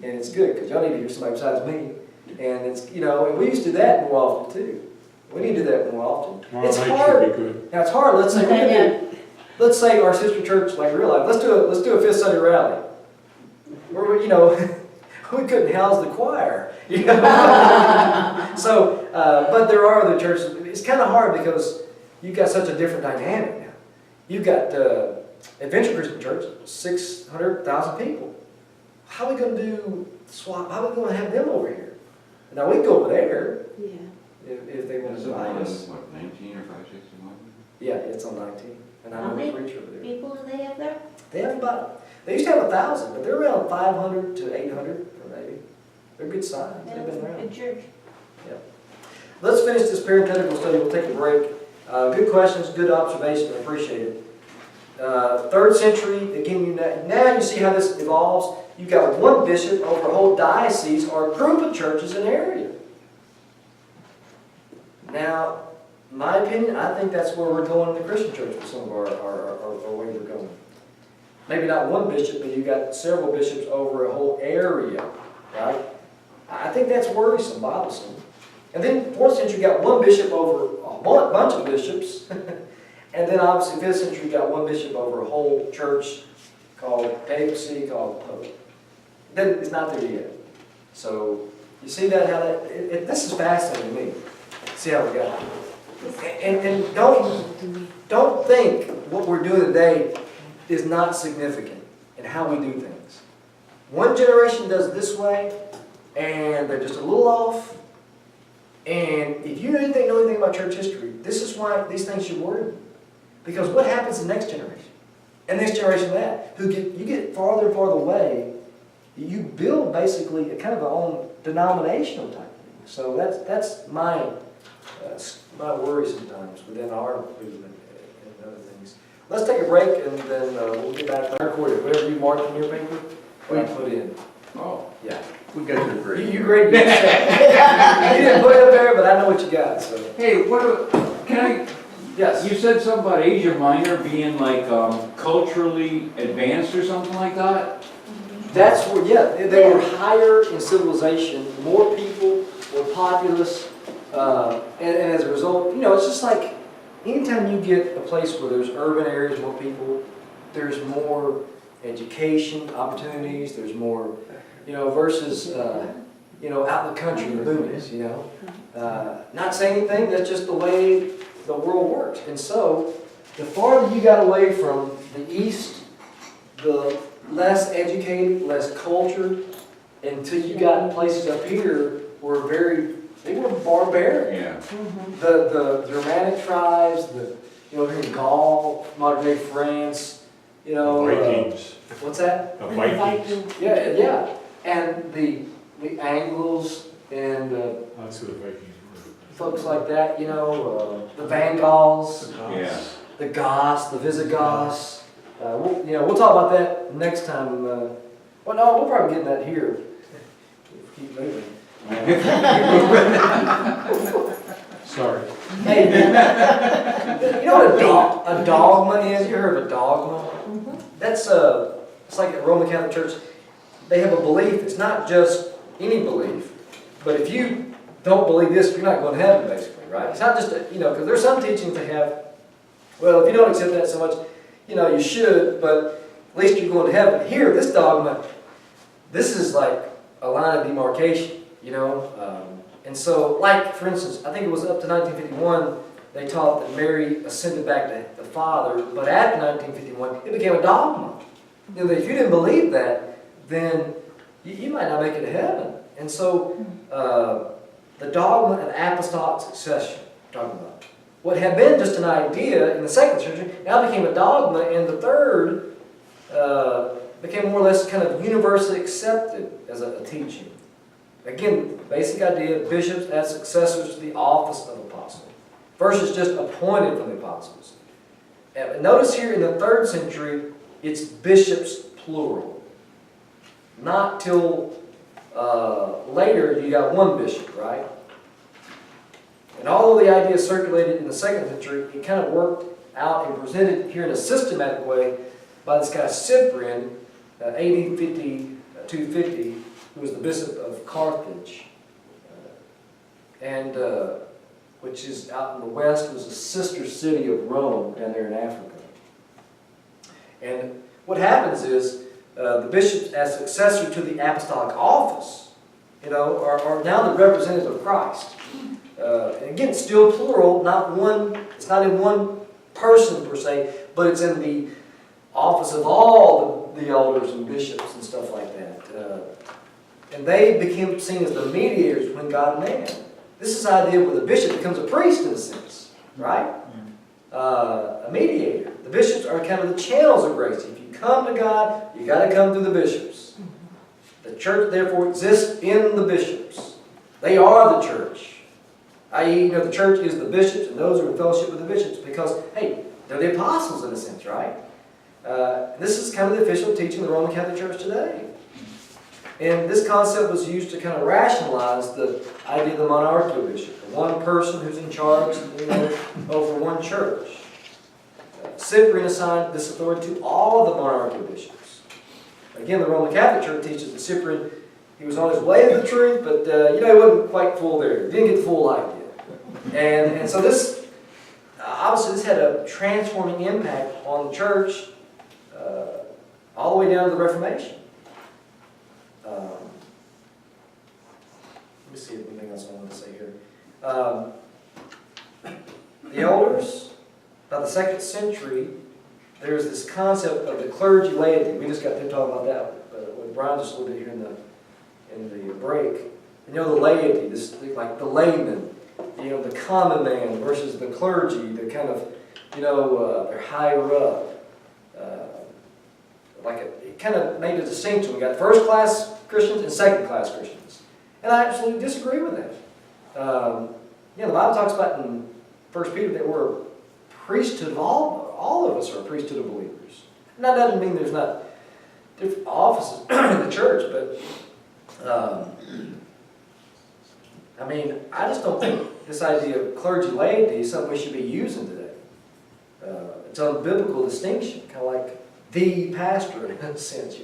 and it's good, because y'all need to hear somebody besides me. And it's, and we used to do that more often too. We need to do that more often. Tomorrow It's night hard. should be good. Now, it's hard, let's say, let's say our sister church, like real life, let's do a Fifth Sunday rally. Where we, we couldn't house the choir, So, but there are other churches, it's kind of hard because you've got such a different dynamic now. You've got Adventure Christian Church, 600,000 people. How are we going to do swap? How are we going to have them over here? Now, we can go over there Yeah. if they want Is to it invite on, us. what, 19 or 561? Yeah, it's on 19, and I How know many the preacher over there. People do they have there? They have about, they used to have 1,000, but they're around 500 to 800, or maybe. They're good size, they've That's been a around. good church. Let's finish this parenthetical study, we'll take a break. Good questions, good observation, I appreciate it. 3rd century, again, now you see how this evolves. You've got one bishop over a whole diocese or a group of churches in an area. Now, my opinion, I think that's where we're going in the Christian church with some of our way we're going. Maybe not one bishop, but you've got several bishops over a whole area, right? I think that's worrisome, bothersome. And then 4th century, you got one bishop over a bunch of bishops. And then obviously 5th century, you got one bishop over a whole church called papacy, called pope. Then it's not there yet. So you see that, how that, this is fascinating to me. See how we got it. And don't think what we're doing today is not significant in how we do things. One generation does it this way, and they're just a little off. And if you know anything about church history, this is why these things should worry you. Because what happens in the next generation? And next generation that, you get farther and farther away, you build basically a kind of a own denominational type thing. So that's my worry sometimes within our movement and other things. Let's take a break and then we'll get back to our recording. Whatever you marked in your paper, I put in. Oh, Yeah. We got your grade. You graded yourself. You didn't put it up there, but I know what you got. So Hey, can yes. you said something about Asia Minor being like culturally advanced or something like that? That's where, yeah, they were higher in civilization, more people were populous, and as a result, it's just like anytime you get a place where there's urban areas, more people, there's more education opportunities, there's more, versus, out in the country, in the boonies, Not saying anything, that's just the way the world works. And so, the farther you got away from the East, the less educated, less cultured, until you got places up here were they were barbaric. yeah. The Germanic tribes, here in Gaul, modern day France, Vikings, what's that? the Vikings. Yeah, and the Anglos and That's who the Vikings folks like that, the Vandals, Yeah. the Goths, the Visigoths. We'll talk about that next time. Well, no, we'll probably get that here. Keep moving. were. Sorry. Hey, you know what a dogma is? You heard of a dogma? That's it's like a Roman Catholic Church. They have a belief. It's not just any belief, but if you don't believe this, you're not going to heaven, basically, right? It's not just because there's some teachings they have. Well, if you don't accept that so much, you should, but at least you're going to heaven. Here, this dogma, this is like a line of demarcation, And so, like, for instance, I think it was up to 1951, they taught that Mary ascended back to the Father, but after 1951, it became a dogma. That if you didn't believe that, then you might not make it to heaven. And so, the dogma of apostolic succession, talking about. What had been just an idea in the 2nd century now became a dogma, and the 3rd became more or less kind of universally accepted as a teaching. Again, basic idea, bishops as successors to the office of apostle. versus just appointed from the apostles. And notice here in the 3rd century, it's bishops plural. Not till later you got one bishop, right? And although the idea circulated in the 2nd century, it kind of worked out and presented here in a systematic way by this guy Cyprian, AD 250, who was the bishop of Carthage, and which is out in the west. It was a sister city of Rome down there in Africa. And what happens is the bishops, as successor to the apostolic office, are now the representative of Christ. And again, still plural, not one. It's not in one person per se, but it's in the office of all the elders and bishops and stuff like that. And they became seen as the mediators between God and man. This is the idea where the bishop becomes a priest in a sense, right? A mediator. The bishops are kind of the channels of grace. If you come to God, you got to come through the bishops. The church, therefore, exists in the bishops. They are the church. I.e., the church is the bishops and those who are in fellowship with the bishops because, hey, they're the apostles in a sense, right? This is kind of the official teaching of the Roman Catholic Church today. And this concept was used to kind of rationalize the idea of the monarchical bishop, one person who's in charge over one church. Cyprian assigned this authority to all the monarchical bishops. Again, the Roman Catholic Church teaches that Cyprian, he was on his way to the truth, but he wasn't quite full there. He didn't get the full idea. And so this, obviously this had a transforming impact on the church all the way down to the Reformation. Let me see if anything else I want to say here. The elders, by the 2nd century, there's this concept of the clergy laity. We just got to talk about that with Brian just a little bit here in the break. The laity, this like the layman, the common man versus the clergy, the kind of, they're higher up. It kind of made a distinction. We got first-class Christians and second-class Christians. And I absolutely disagree with that. The Bible talks about in 1 Peter that we're a priesthood of all of us are a priesthood of believers. And that doesn't mean there's not different offices in the church, but I just don't think this idea of clergy laity is something we should be using today. It's a biblical distinction, kind of like the pastor in a sense,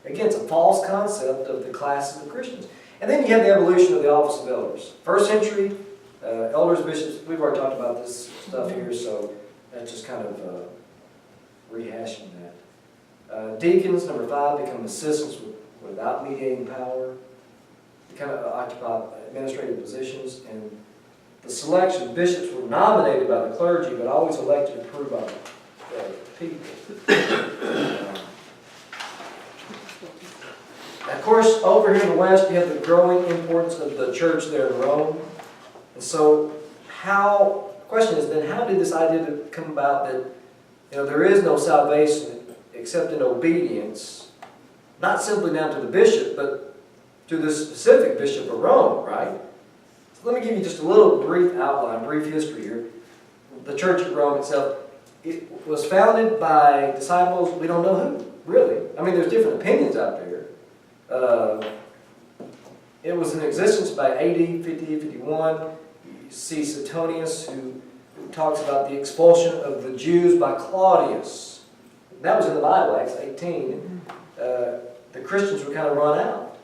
Again, it's a false concept of the classes of Christians. And then you have the evolution of the office of elders. 1st century, elders, bishops, we've already talked about this stuff here, so that's just kind of rehashing that. Deacons, number 5, become assistants without mediating power. They kind of occupy administrative positions. And the selection, bishops were nominated by the clergy, but always elected and approved by the people. Of course, over here in the West, you have the growing importance of the church there in Rome. And so, the question is then, how did this idea come about that, there is no salvation except in obedience, not simply down to the bishop, but to the specific bishop of Rome, right? So let me give you just a little brief outline, brief history here. The church of Rome itself, it was founded by disciples, we don't know who, really. There's different opinions out there. It was in existence by AD 50, 51. You see Suetonius, who talks about the expulsion of the Jews by Claudius. That was in the Bible, Acts 18. The Christians were kind of run out.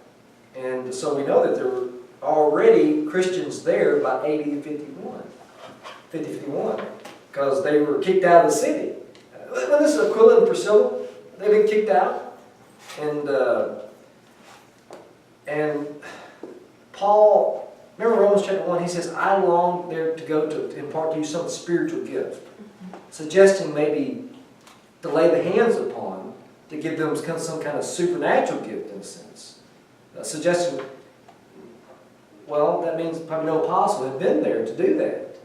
And so we know that there were already Christians there by AD 51, because they were kicked out of the city. This is Aquila and Priscilla. They've been kicked out. And Paul, remember Romans chapter 1, he says, I long there to go to impart to you some spiritual gift, suggesting maybe to lay the hands upon to give them some kind of supernatural gift in a sense. Suggesting, well, that means probably no apostle had been there to do that.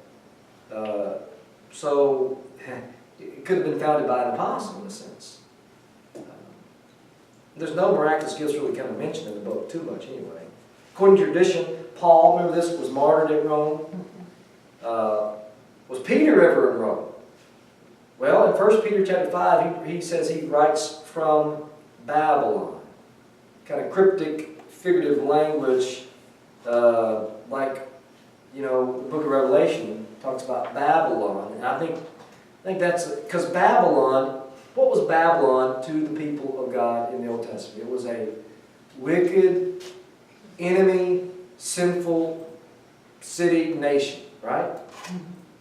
So it could have been founded by an apostle in a sense. There's no miraculous gifts really kind of mentioned in the book too much anyway. According to tradition, Paul, remember this, was martyred at Rome. Was Peter ever in Rome? Well, in 1 Peter chapter 5, he says he writes from Babylon. Kind of cryptic, figurative language, like, you know, the book of Revelation talks about Babylon. And I think that's, because Babylon, what was Babylon to the people of God in the Old Testament? It was a wicked, enemy, sinful city, nation, right?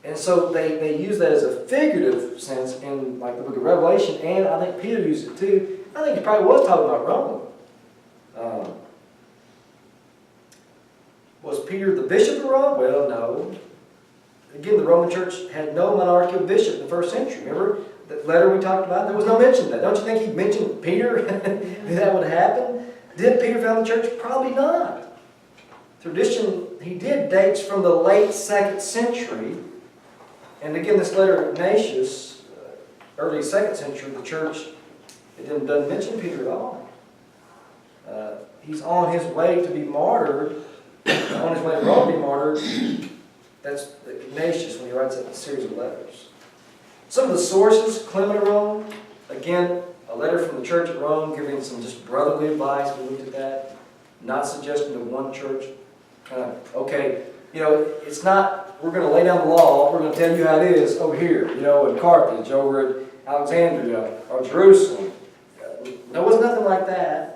And so they use that as a figurative sense in like the book of Revelation, and I think Peter used it too. I think he probably was talking about Rome. Was Peter the bishop of Rome? Well, no. Again, the Roman Church had no monarchical bishop in the first century. Remember the letter we talked about? There was no mention of that. Don't you think he mentioned Peter? That would happen? Did Peter found the church? Probably not. Tradition he did dates from the late 2nd century. And again, this letter of Ignatius, early 2nd century, the church, it doesn't mention Peter at all. He's on his way to be martyred, on his way to Rome to be martyred. That's Ignatius when he writes that series of letters. Some of the sources, Clement of Rome, again, a letter from the church at Rome giving some just brotherly advice. We looked at that. Not suggesting to one church, okay, you know, it's not, we're going to lay down the law, we're going to tell you how it is over here, you know, in Carthage, over at Alexandria, or Jerusalem. There was nothing like that.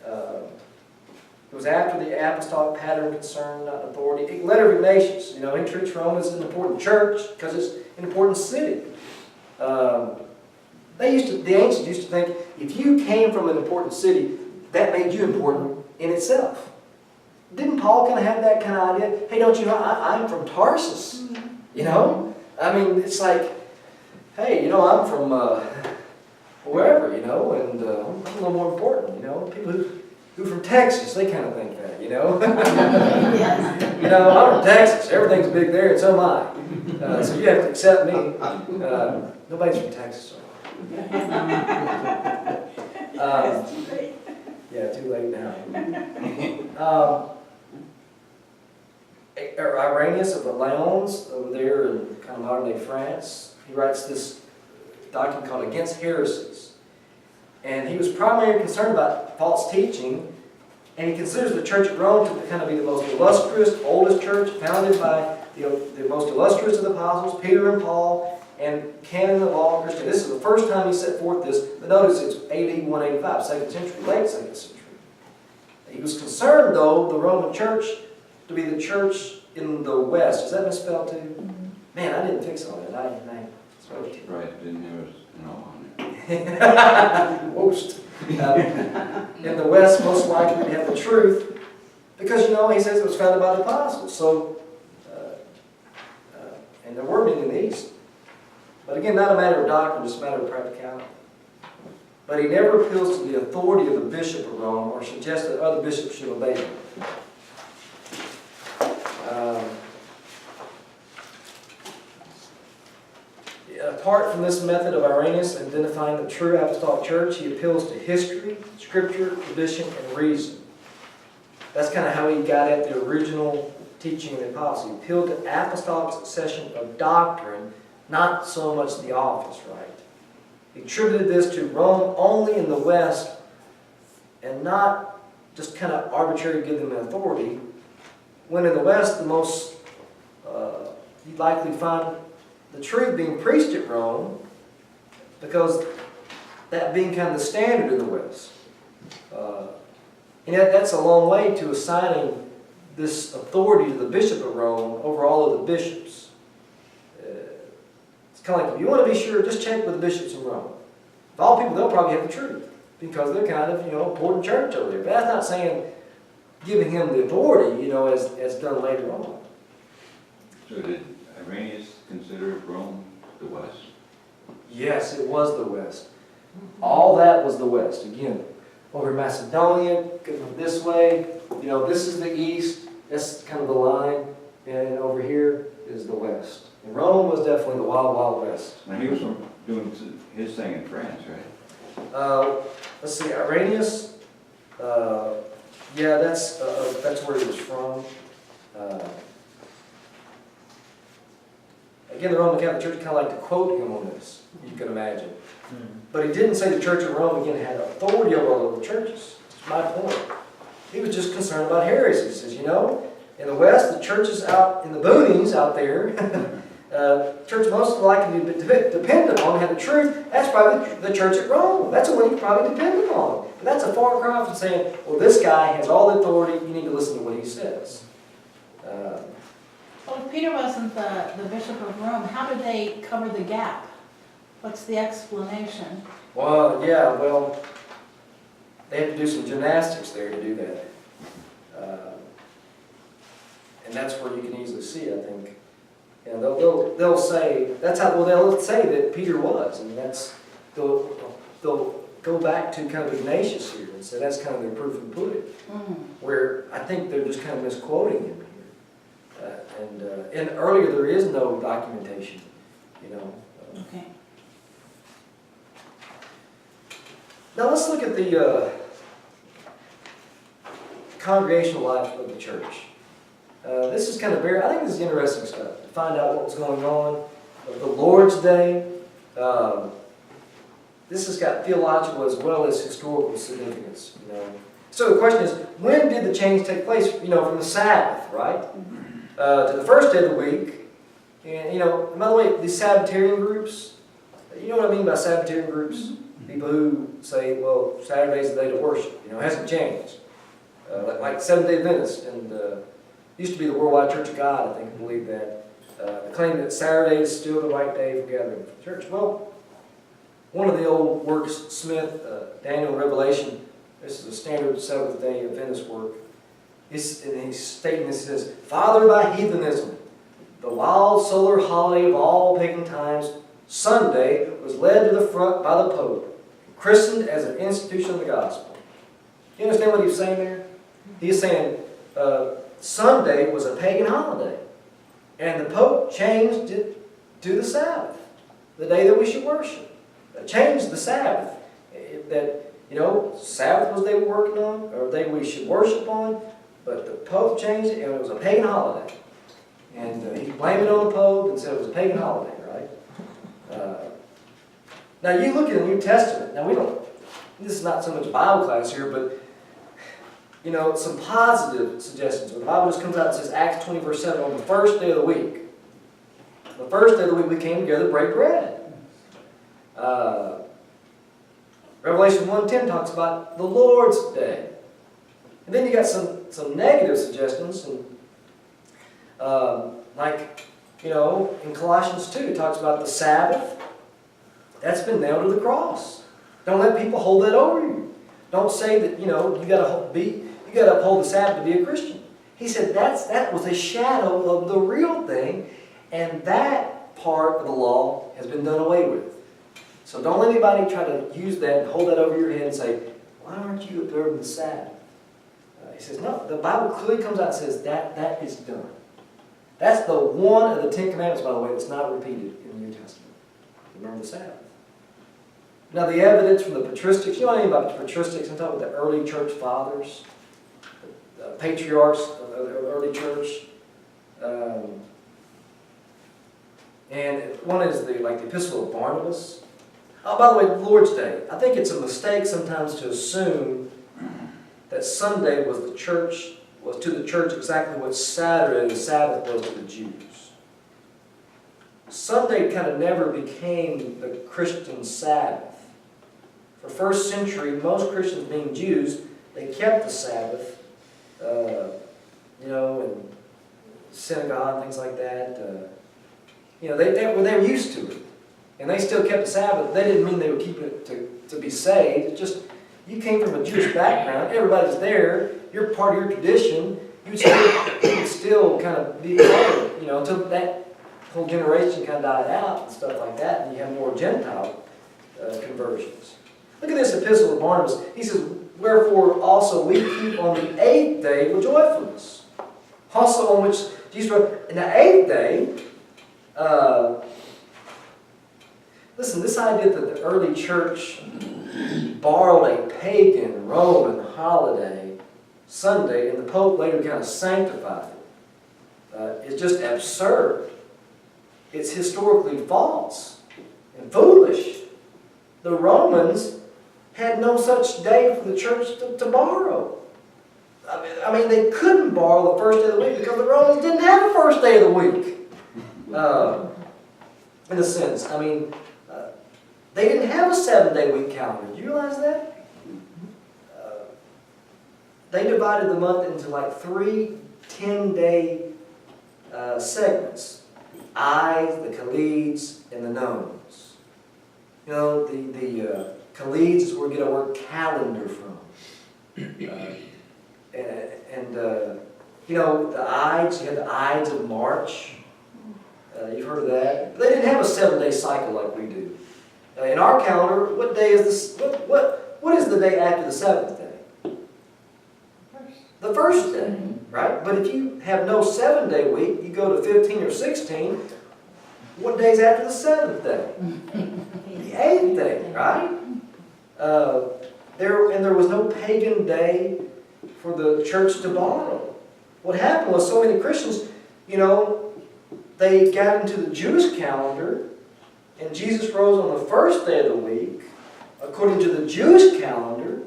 It was after the apostolic pattern concern, not authority. A letter of Ignatius, you know, he treats Rome as an important church because it's an important city. The ancients used to think if you came from an important city, that made you important in itself. Didn't Paul kind of have that kind of idea? Hey, don't you know, I'm from Tarsus, you know? I mean, it's like, hey, you know, I'm from wherever, you know, and I'm a little more important, you know? People who are from Texas, they kind of think that, you know? You know, I'm from Texas, everything's big there, and so am I. So you have to accept me. Nobody's from Texas, so. Yeah, too late now. Irenaeus of Lyons, over there in kind of modern-day France, he writes this document called Against Heresies. And he was primarily concerned about false teaching, and he considers the church at Rome to kind of be the most illustrious, oldest church, founded by the most illustrious of the apostles, Peter and Paul, and canon of all Christianity. This is the first time he set forth this, but notice it's AD 185, 2nd century, late 2nd century. He was concerned, though, the Roman church to be the church in the West. Is that misspelled too? Man, I didn't fix on it. I spelled it too. Right, didn't have an O on it. Most. In the West, most likely to have the truth, because, you know, he says it was founded by the apostles. So, and there were many in the East. But again, not a matter of doctrine, just a matter of practicality. But he never appeals to the authority of the bishop of Rome or suggests that other bishops should obey him. Apart from this method of Irenaeus identifying the true apostolic church, he appeals to history, scripture, tradition, and reason. That's kind of how he got at the original teaching of the apostles. He appealed to apostolic succession of doctrine, not so much the office, right? He attributed this to Rome only in the West, and not just kind of arbitrarily give them an authority. When in the West, the most, you'd likely find the truth being preached at Rome, because that being kind of the standard in the West. And yet that's a long way to assigning this authority to the bishop of Rome over all of the bishops. It's kind of like, if you want to be sure, just check with the bishops in Rome. If all people, they'll probably have the truth, because they're kind of, you know, important church over there. But that's not saying giving him the authority, you know, as done later on. So did Irenaeus consider Rome the West? Yes, it was the West. All that was the West. Again, over Macedonia, this way, you know, this is the East, that's kind of the line, and over here is the West. And Rome was definitely the wild, wild West. Now he was doing his thing in France, right? Let's see, Irenaeus, yeah, that's where he was from. Again, the Roman Catholic Church kind of like to quote him on this, you can imagine. But he didn't say the Church of Rome, again, had authority over all the churches. That's my point. He was just concerned about heresy. He says, you know, in the West, the churches out in the boonies out there, church most likely to depend upon had the truth. That's probably the church at Rome. That's the one you probably depend upon. And that's a far cry from saying, well, this guy has all the authority, you need to listen to what he says. Well, if Peter wasn't the Bishop of Rome, how did they cover the gap? What's the explanation? Well, yeah, well, they had to do some gymnastics there to do that. And that's where you can easily see, I think. You know, they'll say, that's how, well, they'll say that Peter was. I mean, they'll go back to kind of Ignatius here and say that's kind of their proof and put it. Where I think they're just kind of misquoting him here. And earlier there is no documentation, you know. Okay. Now let's look at the congregational life of the church. This is kind of I think this is interesting stuff, to find out what was going on. The Lord's Day, this has got theological as well as historical significance, you know. So the question is, when did the change take place, you know, from the Sabbath, right, to the first day of the week? And, you know, by the way, these Sabbatarian groups, you know what I mean by Sabbatarian groups? People who say, well, Saturday's the day to worship, you know, it hasn't changed. Like Seventh-day Adventists, and used to be the Worldwide Church of God, I think, believe that. They claim that Saturday is still the right day for gathering for church. Well, one of the old works, Smith, Daniel Revelation, this is a standard Seventh-day Adventist work, and he's stating this, he says, fathered by heathenism, the wild solar holiday of all pagan times, Sunday was led to the front by the Pope, christened as an institution of the gospel. You understand what he's saying there? He's saying Sunday was a pagan holiday, and the Pope changed it to the Sabbath, the day that we should worship. Changed the Sabbath. That, you know, Sabbath was the day we're working on, or the day we should worship on, but the Pope changed it, and it was a pagan holiday. And he blamed it on the Pope and said it was a pagan holiday, right? Now you look at the New Testament. Now this is not so much Bible class here, but you know, some positive suggestions. When the Bible just comes out and says Acts 20 verse 7, on the first day of the week. The first day of the week we came together to break bread. Revelation 1:10 talks about the Lord's Day. And then you got some negative suggestions, and like, you know, in Colossians 2 it talks about the Sabbath. That's been nailed to the cross. Don't let people hold that over you. Don't say that, you know, you got to uphold the Sabbath to be a Christian. He said that was a shadow of the real thing, and that part of the law has been done away with. So don't let anybody try to use that and hold that over your head and say, why aren't you observing the Sabbath? He says, no, the Bible clearly comes out and says that is done. That's the one of the Ten Commandments, by the way, that's not repeated in the New Testament. Remember the Sabbath. Now the evidence from the patristics, you know anything about the patristics? I'm talking about the early church fathers, the patriarchs of the early church. And one is the Epistle of Barnabas. Oh, by the way, Lord's Day. I think it's a mistake sometimes to assume that Sunday was to the church exactly what Saturday, the Sabbath, was to the Jews. Sunday kind of never became the Christian Sabbath. For first century, most Christians being Jews, they kept the Sabbath, you know, in synagogue and things like that. You know, they were used to it. And they still kept the Sabbath. They didn't mean they would keep it to be saved. It's just, you came from a Jewish background, everybody's there, you're part of your tradition, you would still kind of be part of it, you know, until that whole generation kind of died out and stuff like that, and you have more Gentile conversions. Look at this epistle of Barnabas. He says, wherefore also we keep on the 8th day with joyfulness. Also on which Jesus wrote, in the 8th day, listen, this idea that the early church borrowed a pagan Roman holiday, Sunday, and the Pope later kind of sanctified it, is just absurd. it's historically false and foolish. The Romans had no such day for the church to borrow. I mean, they couldn't borrow the first day of the week because the Romans didn't have a first day of the week. In a sense, I mean, they didn't have a 7-day week calendar. Do you realize that? They divided the month into like 3 10-day segments. The Ides, the Khaleeds, and the Nones. You know, the Khaleeds is where we get our word calendar from. You know, the Ides, you had the Ides of March. You've heard of that. They didn't have a 7-day cycle like we do. In our calendar, what day is this? What is the day after the 7th day? The first day, right? But if you have no 7-day week, you go to 15 or 16. What day's after the 7th day? The 8th day, right? There was no pagan day for the church to borrow. What happened was so many Christians, you know, they got into the Jewish calendar, and Jesus rose on the first day of the week, according to the Jewish calendar,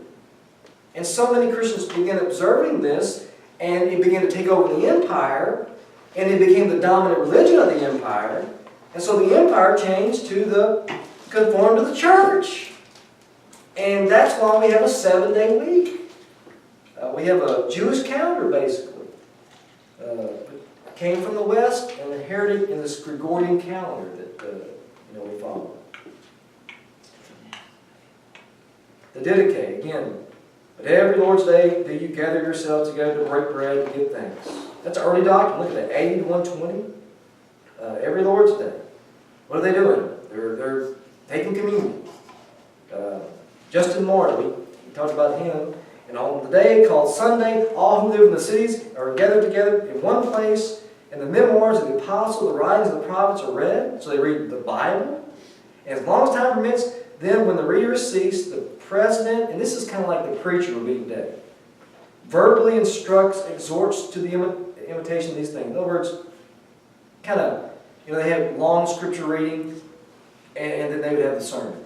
and so many Christians began observing this, and it began to take over the empire, and it became the dominant religion of the empire, and so the empire changed to conform to the church. And that's why we have a 7-day week. We have a Jewish calendar, basically. Came from the West and inherited in this Gregorian calendar that we follow. The Didache, again. But every Lord's Day do you gather yourselves together to break bread and give thanks. That's early doctrine. Look at that, 80 to 120. Every Lord's Day. What are they doing? They're taking communion. Justin Martyr, we talked about him. And on the day called Sunday, all who live in the cities are gathered together in one place, and the memoirs of the apostles, the writings of the prophets are read. So they read the Bible. And as long as time permits, then when the readers cease, the president, and this is kind of like the preacher would be today, verbally instructs, exhorts to the imitation of these things. In other words, kind of, they have long scripture reading, and then they would have the sermon.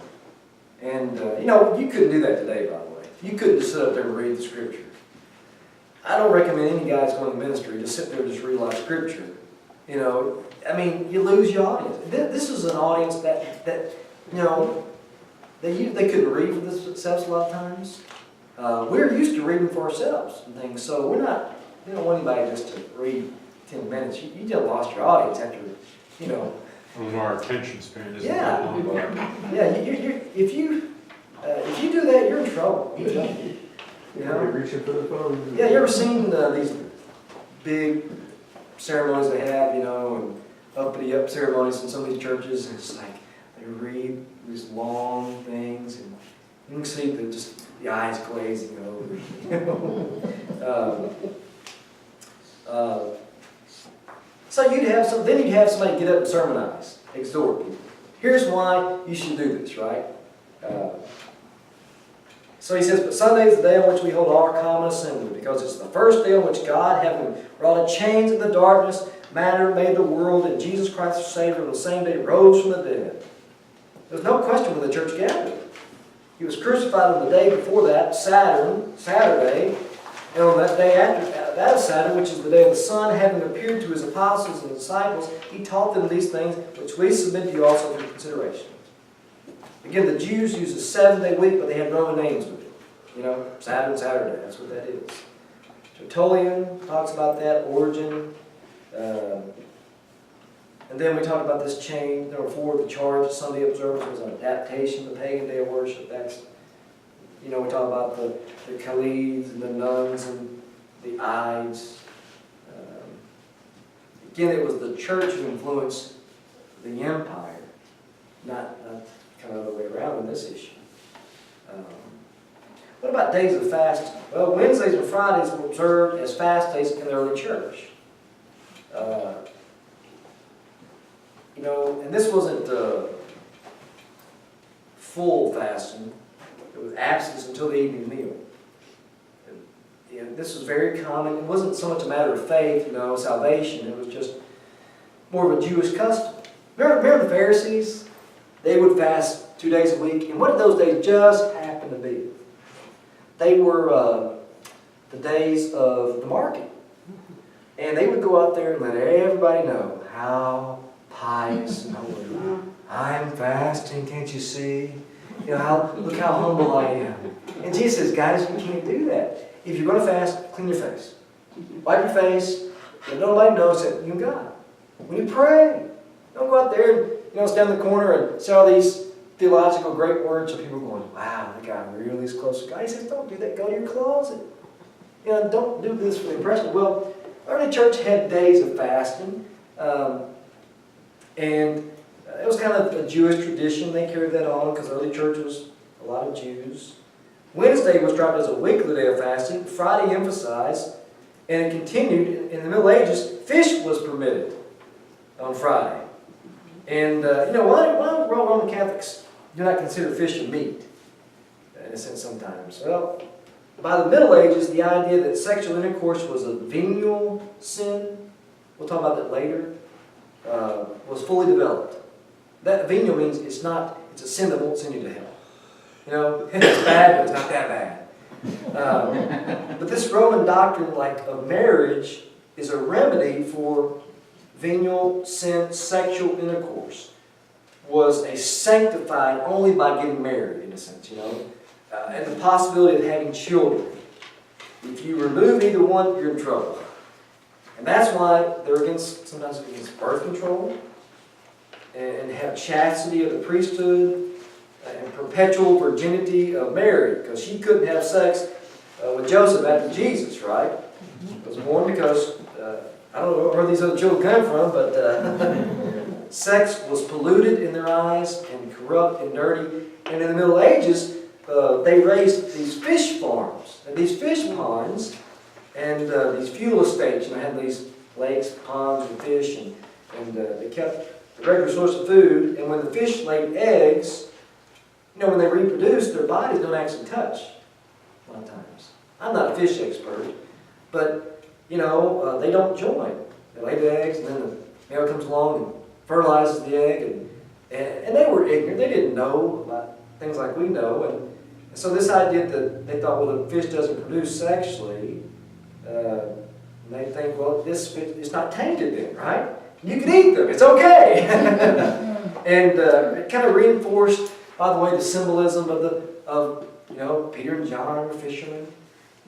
And, you couldn't do that today, by the way. You couldn't just sit up there and read the scripture. I don't recommend any guys going to ministry to sit there and just read a lot of scripture. You lose your audience. This is an audience that they couldn't read for themselves a lot of times. We're used to reading for ourselves and things, so we don't want anybody just to read 10 minutes. You just lost your audience after, Well, our attention span isn't Yeah. that long. Yeah, if you do that, you're in trouble. They're reaching for the phone. Yeah, you ever seen these big ceremonies they have, and uppity up ceremonies in some of these churches, and it's like they read these long things, and you can see the eyes glazing over. So then you'd have somebody get up and sermonize, exhort people. Here's why you should do this, right? So he says, but Sunday is the day on which we hold our common assembly, because it's the first day on which God, having brought a change of the darkness, matter made the world, and Jesus Christ the Savior on the same day rose from the dead. There's no question when the church gathered. He was crucified on the day before that, Saturday, and on that day after that Saturday, which is the day of the Son, having appeared to his apostles and disciples, he taught them these things, which we submit to you also for consideration. Again, the Jews use a 7-day week, but they have Roman names with it. Saturday, that's what that is. Tertullian talks about that, Origen. And then we talked about this change. Number 4, the charge of Sunday observance was an adaptation to the pagan day of worship. That's, we talk about the Khaleeds and the nuns and the Ides. Again, it was the church who influenced the empire, not kind of the other way around in this issue. What about days of fasting? Well, Wednesdays and Fridays were observed as fast days in the early church. And this wasn't full fasting. It was abstinence until the evening meal. And this was very common. It wasn't so much a matter of faith, salvation. It was just more of a Jewish custom. Remember the Pharisees? They would fast 2 days a week. And what did those days just happen to be? They were the days of the market. And they would go out there and let everybody know how pious and holy. I'm fasting, can't you see? You know, look how humble I am. And Jesus says, guys, you can't do that. If you're going to fast, clean your face. Wipe your face. Let nobody knows that you and God. When you pray, don't go out there and stand in the corner and say all these theological great words, so people are going, wow, that guy really is close to God. He says, don't do that. Go to your closet. Don't do this for the impression. Well, early church had days of fasting, and it was kind of a Jewish tradition. They carried that on because early church was a lot of Jews. Wednesday was dropped as a weekly day of fasting. Friday emphasized, and it continued. In the Middle Ages, fish was permitted on Friday. And, why Roman Catholics do not consider fish a meat, in a sense sometimes? Well, by the Middle Ages, the idea that sexual intercourse was a venial sin, we'll talk about that later, was fully developed. That venial means it's a sin that won't send you to hell. It's bad, but it's not that bad. But this Roman doctrine, of marriage, is a remedy for venial sin, sexual intercourse, was a sanctified only by getting married, in a sense, and the possibility of having children. If you remove either one, you're in trouble. And that's why they're sometimes against birth control, and have chastity of the priesthood, and perpetual virginity of Mary, because she couldn't have sex with Joseph after Jesus, right? It was born because, I don't know where these other children came from, but sex was polluted in their eyes and corrupt and dirty. And in the Middle Ages, they raised these fish farms and these fish ponds and these fuel estates. Had these lakes, ponds, and fish, and they kept a regular source of food. And when the fish laid eggs, when they reproduce, their bodies don't actually touch a lot of times. I'm not a fish expert, but they don't join. They lay the eggs, and then the male comes along and fertilizes the egg, and they were ignorant. They didn't know about things like we know, and so this idea that they thought, well, the fish doesn't produce sexually, they think, well, this fish is not tainted then, right? You can eat them. It's okay. And it kind of reinforced, by the way, the symbolism of Peter and John were fishermen.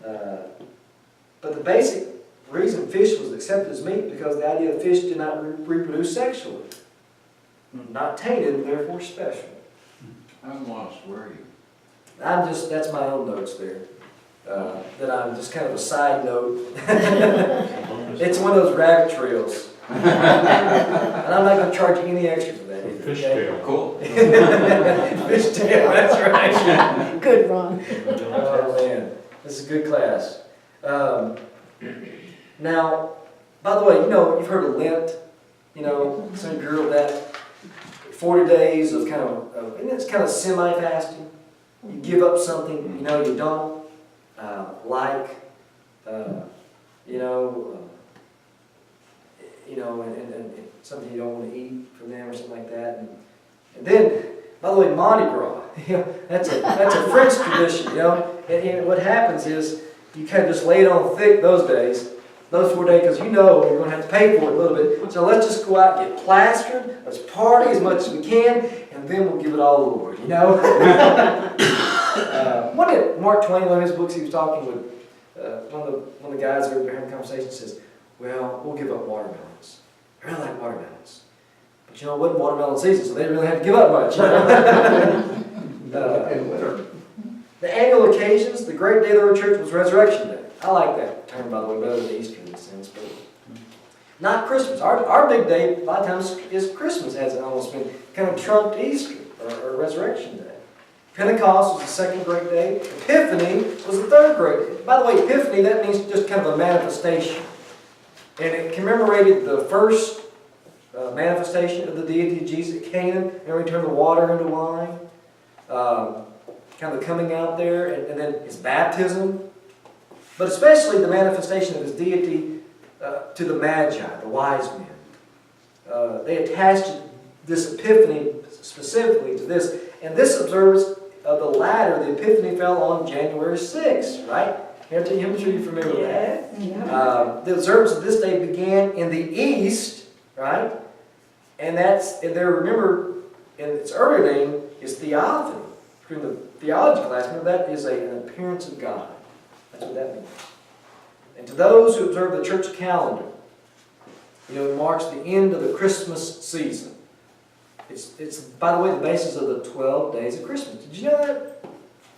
But the basic reason fish was accepted as meat because the idea of fish did not reproduce sexually. Not tainted, and therefore special. I'm lost, where are you? That's my own notes there. That I'm just kind of a side note. It's one of those rabbit trails. And I'm not going to charge you any extra for that either. Fishtail. Cool. Fishtail, that's right. Good, Ron. Oh man, this is a good class. Now, by the way, you've heard of Lent. Some of you heard of that. 40 days of and it's kind of semi-fasting. You give up something, you don't and something you don't want to eat from them or something like that. And then, by the way, Mardi Gras, that's a French tradition, And what happens is you kind of just lay it on thick those days, those 4 days, because you're going to have to pay for it a little bit. So let's just go out and get plastered, let's party as much as we can, and then we'll give it all to the Lord, One of Mark Twain, one of his books, he was talking with one of the guys that were having a conversation, says, well, we'll give up watermelons. I really like watermelons. But it wasn't watermelon season, so they didn't really have to give up much. The annual occasions, the great day of the early church was Resurrection Day. I like that term, by the way, better than Easter in a sense, but not Christmas. Our big day, a lot of times, is Christmas, has almost been kind of trumped Easter or Resurrection Day. Pentecost was the second great day. Epiphany was the third great day. By the way, Epiphany, that means just kind of a manifestation. And it commemorated the first manifestation of the deity of Jesus at Canaan, and he turned the water into wine. Kind of coming out there, and then his baptism. But especially the manifestation of his deity to the Magi, the wise men. They attached this Epiphany specifically to this. And this observes the latter, the Epiphany fell on January 6th, right? I'm sure you're familiar with that. The observance of this day began in the East, right? And remember, in its earlier name is Theophany. During the theology class, remember that is an appearance of God. That's what that means. And to those who observe the church calendar, it marks the end of the Christmas season. It's by the way, the basis of the 12 days of Christmas. Did you know that?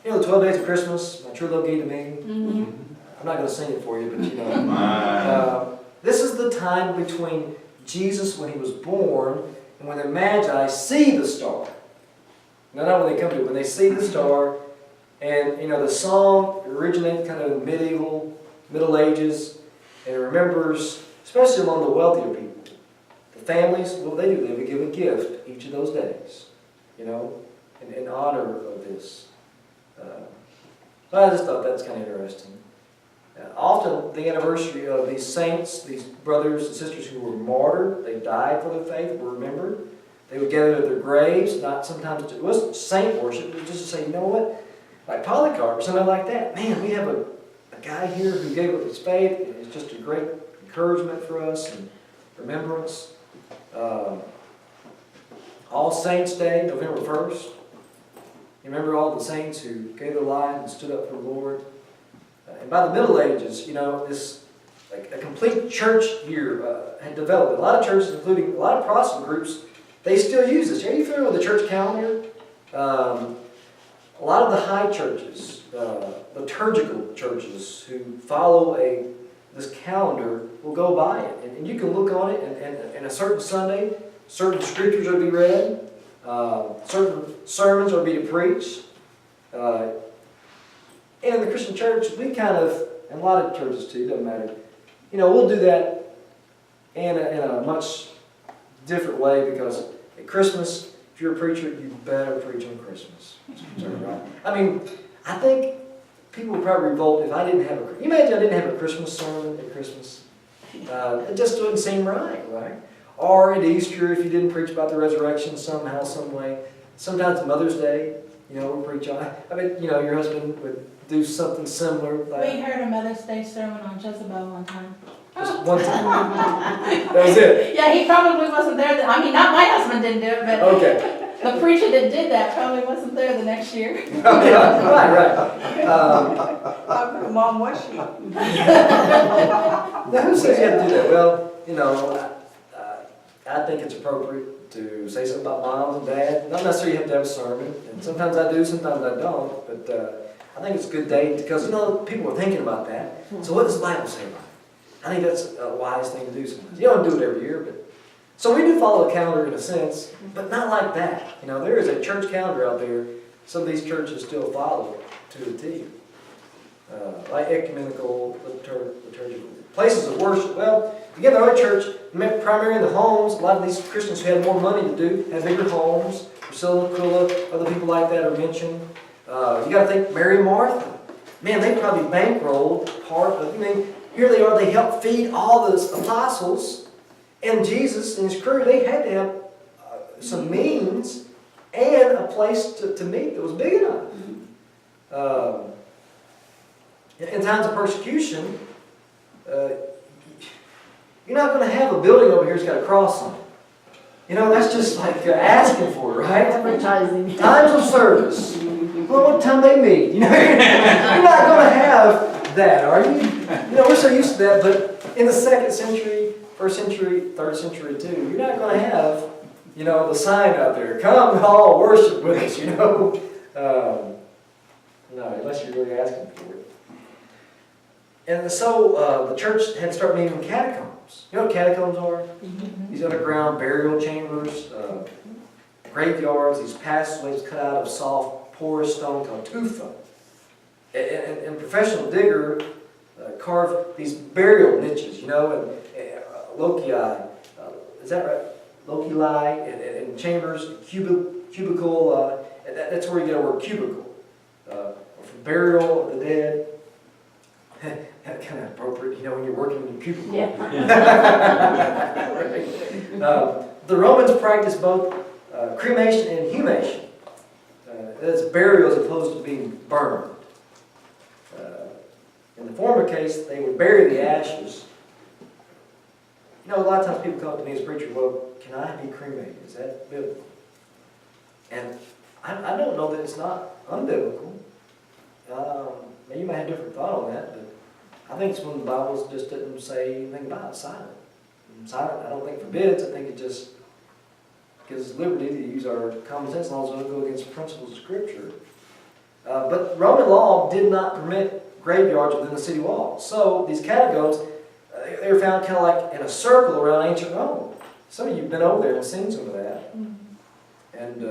The 12 days of Christmas, my true love gave to me. I'm not going to sing it for you, but this is the time between Jesus when he was born and when the Magi see the star. Now, not when they come to it, when they see the star, and the song originated kind of in Middle Ages, and it remembers, especially among the wealthier people, the families, what they do, they would give a gift each of those days, in honor of this. So I just thought that's kind of interesting. Often the anniversary of these saints, these brothers and sisters who were martyred, they died for their faith, were remembered. They would gather at their graves, not sometimes, it wasn't saint worship, it was just to say, you know what, like Polycarp or something like that. Man, we have a guy here who gave up his faith, and it's just a great encouragement for us and remembrance. All Saints Day, November 1st. You remember all the saints who gave their life and stood up for the Lord. And by the Middle Ages, this like a complete church year had developed. A lot of churches, including a lot of Protestant groups, they still use this. Are you familiar with the church calendar? A lot of the high churches, liturgical churches who follow this calendar will go by it. And you can look on it, and a certain Sunday, certain scriptures will be read, certain sermons will be preached. And in the Christian church, we kind of, and a lot of churches too, doesn't matter, we'll do that in a much different way, because at Christmas, if you're a preacher, you better preach on Christmas. Right? I mean, I think people would probably revolt if I didn't have you imagine I didn't have a Christmas sermon at Christmas? It just wouldn't seem right? Or at Easter, if you didn't preach about the resurrection somehow, some way. Sometimes Mother's Day, we'll preach on. I mean, your husband would do something similar. We heard a Mother's Day sermon on Jezebel one time. Just one time. That was it. Yeah, he probably wasn't there. Not my husband didn't do it, but Okay. the preacher that did that probably wasn't there the next year. Right. How come Mom was she? Now, who says you have to do that? Well, I think it's appropriate to say something about moms and dads. Not necessarily you have to have a sermon, and sometimes I do, sometimes I don't. But I think it's a good day because people are thinking about that. So what does the Bible say about it? I think that's a wise thing to do sometimes. You don't do it every year, but so we do follow a calendar in a sense, but not like that. There is a church calendar out there. Some of these churches still follow it to the T. Like ecumenical, liturgical places of worship. Well, again, the early church met primarily in the homes. A lot of these Christians who had more money to do had bigger homes. Priscilla, Aquila, other people like that are mentioned. You got to think Mary and Martha. Man, they probably bankrolled part of. Here they are. They helped feed all those apostles, and Jesus and his crew. They had to have some means and a place to meet that was big enough. In times of persecution, you're not going to have a building over here that's got a cross on it. That's just like asking for it, right? Advertising. Times of service. Well, what time they meet? You're not going to have that, are you? We're so used to that, but in the 2nd century, 1st century, 3rd century too, you're not going to have, the sign out there, come all worship with us, No, unless you're really asking for it. And so the church had to start meeting in catacombs. You know what catacombs are? These underground burial chambers, graveyards, these passageways cut out of soft, porous stone called tufa. And professional digger carved these burial niches, and loci, is that right? Loculi, and chambers, cubicle, that's where you get the word cubicle. For burial of the dead. That's kind of appropriate, when you're working in your cubicle. Yeah. The Romans practiced both cremation and humation. That's burial as opposed to being burned. In the former case, they would bury the ashes. You know, a lot of times people come up to me as a preacher, well, can I be cremated? Is that biblical? And I don't know that it's not unbiblical. You might have a different thought on that, but I think it's when the Bible just didn't say anything about it, silent. And silent, I don't think forbids, I think it just gives us liberty to use our common sense as long as we don't go against the principles of Scripture. But Roman law did not permit graveyards within the city walls. So these catacombs, they were found kind of like in a circle around ancient Rome. Some of you have been over there and seen some of that. And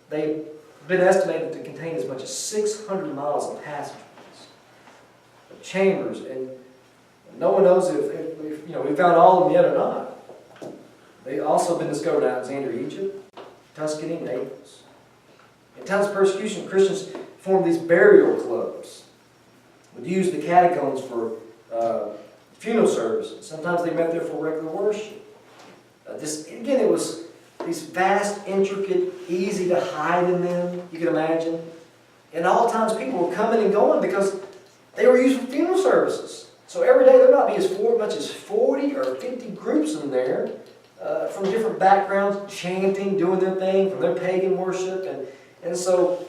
they've been estimated to contain as much as 600 miles of passageways, of chambers, and no one knows if we found all of them yet or not. They've also been discovered in Alexandria, Egypt, Tuscany, Naples. In times of persecution, Christians formed these burial clubs. Would use the catacombs for funeral services. Sometimes they met there for regular worship. It was these vast, intricate, easy to hide in them, you can imagine. And all times people were coming and going because they were used for funeral services. So every day there might be as much as 40 or 50 groups in there from different backgrounds, chanting, doing their thing, from their pagan worship. And so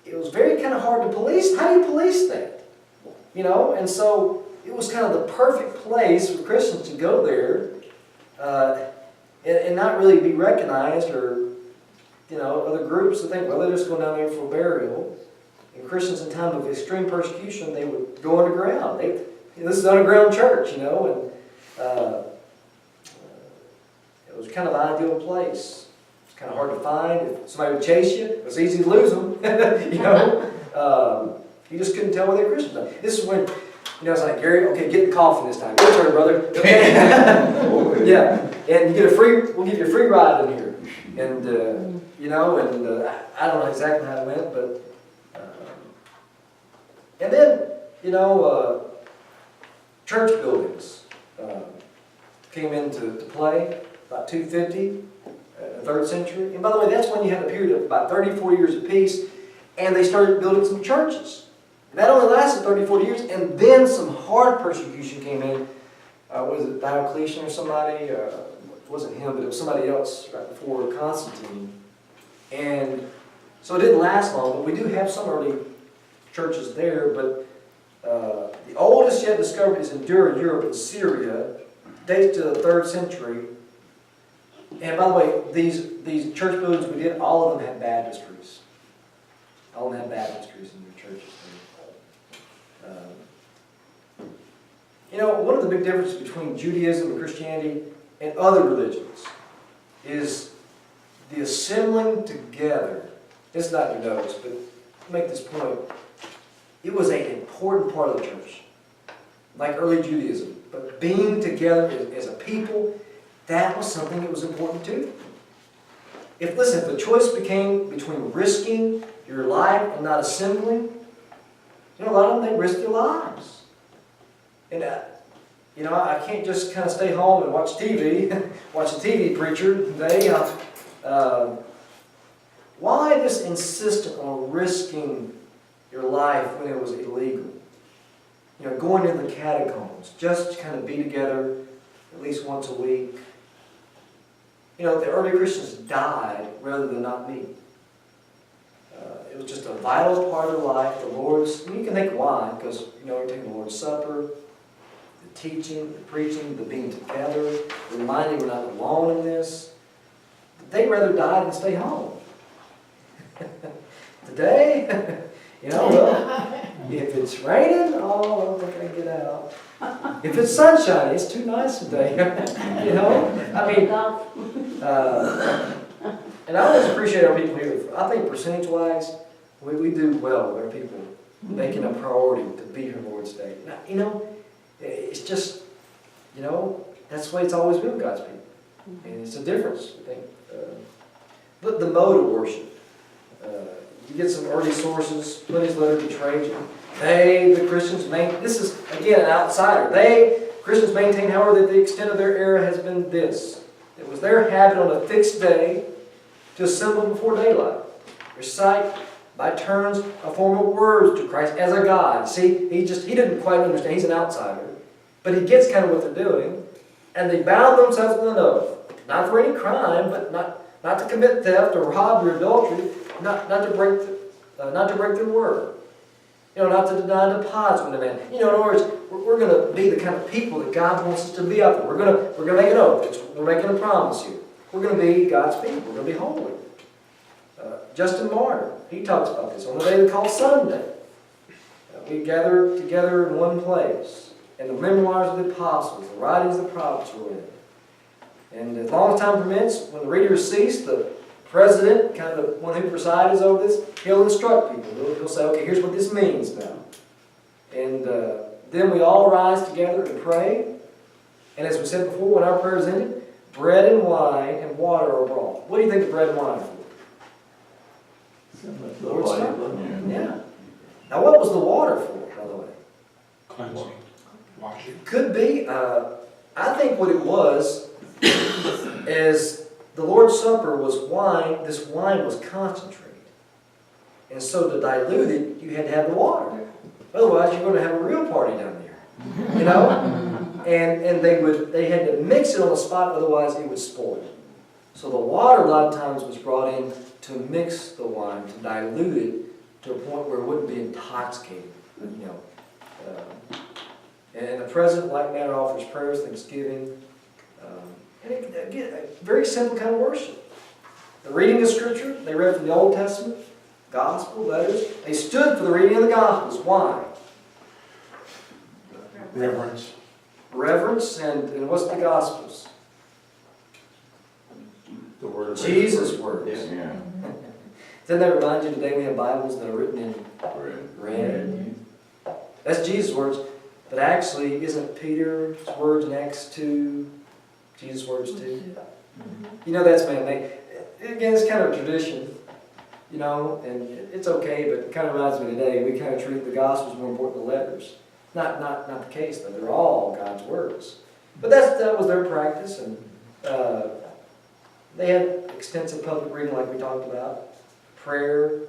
it was very kind of hard to police. How do you police that? And so it was kind of the perfect place for Christians to go there and not really be recognized, or other groups to think, well, they're just going down there for burial. And Christians in time of extreme persecution, they would go underground. This is an underground church, and it was kind of an ideal place. It's kind of hard to find. If somebody would chase you, it was easy to lose them. You just couldn't tell whether they're Christians. This is when, it's like, Gary, okay, get the coffin this time. Your turn, brother. Okay. Yeah, and we'll give you a free ride in here. And, I don't know exactly how it went, but, and then, church buildings came into play about 250, the 3rd century. And by the way, that's when you had a period of about 34 years of peace, and they started building some churches. And that only lasted 30, 40 years, and then some hard persecution came in. Was it Diocletian or somebody? It wasn't him, but it was somebody else right before Constantine. And so it didn't last long, but we do have some early churches there. But the oldest yet discovered is in Dura, Europe, in Syria, dates to the 3rd century. And by the way, these church buildings we did, all of them had baptistries. All of them had baptistries in their churches. One of the big differences between Judaism and Christianity and other religions is the assembling together. It's not in your notes, but to make this point, it was an important part of the church, like early Judaism. But being together as a people, that was something that was important too. If the choice became between risking your life and not assembling, a lot of them, they risked their lives. And, I can't just kind of stay home and watch TV, watch a TV preacher today. Why this insistence on risking your life when it was illegal? Going into the catacombs, just to kind of be together at least once a week. The early Christians died rather than not meet. It was just a vital part of life. The Lord's, you can think why, because, you're taking the Lord's Supper, the teaching, the preaching, the being together, the reminding we're not alone in this. They'd rather die than stay home. Today, if it's raining, I don't think I can get out. If it's sunshiny, it's too nice today. And I always appreciate our people here. I think percentage-wise, we do well with our people making a priority to be here Lord's Day. Now, it's just, that's the way it's always been with God's people. And it's a difference, I think. But the mode of worship. You get some early sources, Pliny's letter to Trajan. The Christians, this is, again, an outsider. Christians maintain, however, that the extent of their error has been this. It was their habit on a fixed day to assemble before daylight, recite by turns a form of words to Christ as a God. See, he didn't quite understand. He's an outsider. But he gets kind of what they're doing. And they bound themselves with an oath. Not for any crime, but not to commit theft or robbery or adultery, not to break their word. Not to deny deposits when a man. In other words, we're going to be the kind of people that God wants us to be out there. We're going to make an oath. We're making a promise here. We're going to be God's people. We're going to be holy. Justin Martyr, he talks about this on the day they call Sunday. We gather together in one place, and the memoirs of the apostles, the writings of the prophets were read. And as long as time permits, when the readers cease, the president, kind of the one who presides over this, he'll instruct people. He'll say, okay, here's what this means now. And then we all rise together and pray. And as we said before, when our prayer is ended, bread and wine and water are brought. What do you think the bread and wine are for? Lord's Supper. Yeah. Now, what was the water for, by the way? Cleansing, washing. Could be. I think what it was is the Lord's Supper was wine. This wine was concentrated. And so to dilute it, you had to have the water. Otherwise, you're going to have a real party down there. And they had to mix it on the spot, otherwise it would spoil. So the water a lot of times was brought in to mix the wine, to dilute it to a point where it wouldn't be intoxicating. And the president, like manner, offers prayers, thanksgiving, and again, a very simple kind of worship. The reading of Scripture, they read from the Old Testament, Gospel, letters. They stood for the reading of the Gospels. Why? Reverence. Reverence, and what's the Gospels? The word of Jesus' words. Yeah. Doesn't that remind you today we have Bibles that are written in red? That's Jesus' words. But actually, isn't Peter's words in Acts 2 Jesus' words too? That's man-made. Again, it's kind of a tradition, and it's okay, but it kind of reminds me today, we kind of treat the Gospels more important than letters. Not the case, though. They're all God's words. But that was their practice, and they had extensive public reading like we talked about. Prayer,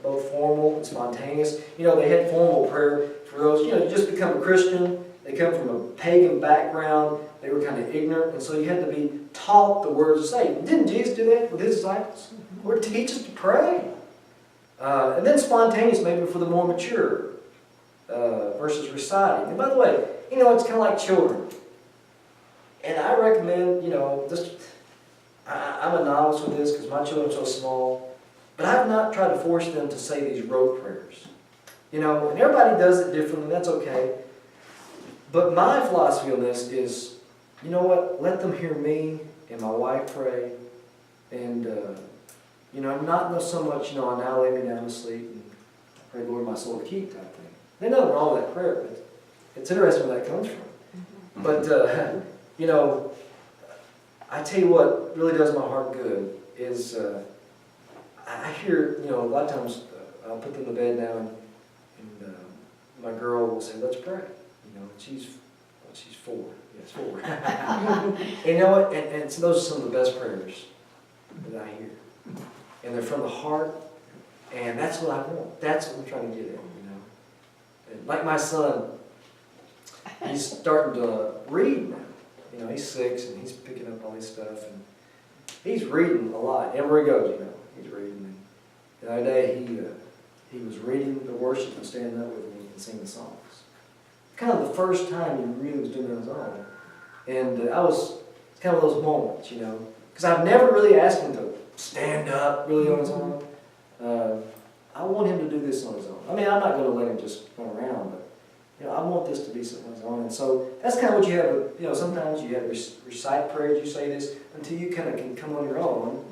both formal and spontaneous. They had formal prayer for those, you just become a Christian. They come from a pagan background. They were kind of ignorant, and so you had to be taught the words to say. Didn't Jesus do that with his disciples? Lord, teach us to pray. And then spontaneous, maybe for the more mature, versus reciting. And by the way, it's kind of like children. And I recommend, I'm a novice with this because my children are so small, but I've not tried to force them to say these rote prayers. And everybody does it differently, that's okay. But my philosophy on this is, you know what, let them hear me and my wife pray, and, not so much, I now lay me down to sleep and pray, Lord, my soul to keep type thing. There's nothing wrong with that prayer, but it's interesting where that comes from. But, I tell you what really does my heart good is I hear, a lot of times I'll put them to bed now and my girl will say, let's pray. She's 4. Yes, 4. And you know what? And so those are some of the best prayers that I hear. And they're from the heart, and that's what I want. That's what I'm trying to get at, And like my son, he's starting to read now. He's 6 and he's picking up all this stuff, and he's reading a lot. Everywhere he goes, he's reading. And the other day he was reading the worship and standing up with me and singing songs. Kind of the first time he really was doing it on his own. And it's kind of those moments, because I've never really asked him to stand up really on his own. I want him to do this on his own. I mean, I'm not going to let him just run around, but I want this to be something on his own. And so that's kind of what you have with, sometimes you have recite prayers, you say this, until you kind of can come on your own.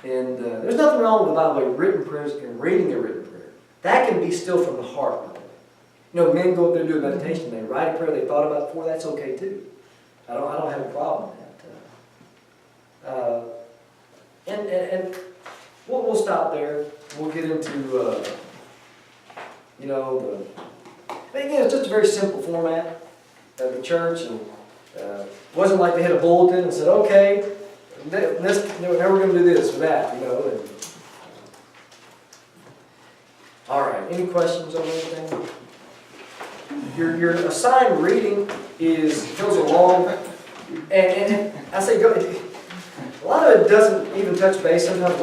And there's nothing wrong with, by the way, written prayers and reading a written prayer. That can be still from the heart, by the way. Men go up there and do a meditation, they write a prayer they thought about before, that's okay too. I don't have a problem with that. And we'll stop there. We'll get into, again, it's just a very simple format of the church, and Wasn't like they had a bulletin and said, okay, now we're gonna do this or that, you know, and. All right, any questions on anything? Your assigned reading goes along, and I say go, a lot of it doesn't even touch base sometimes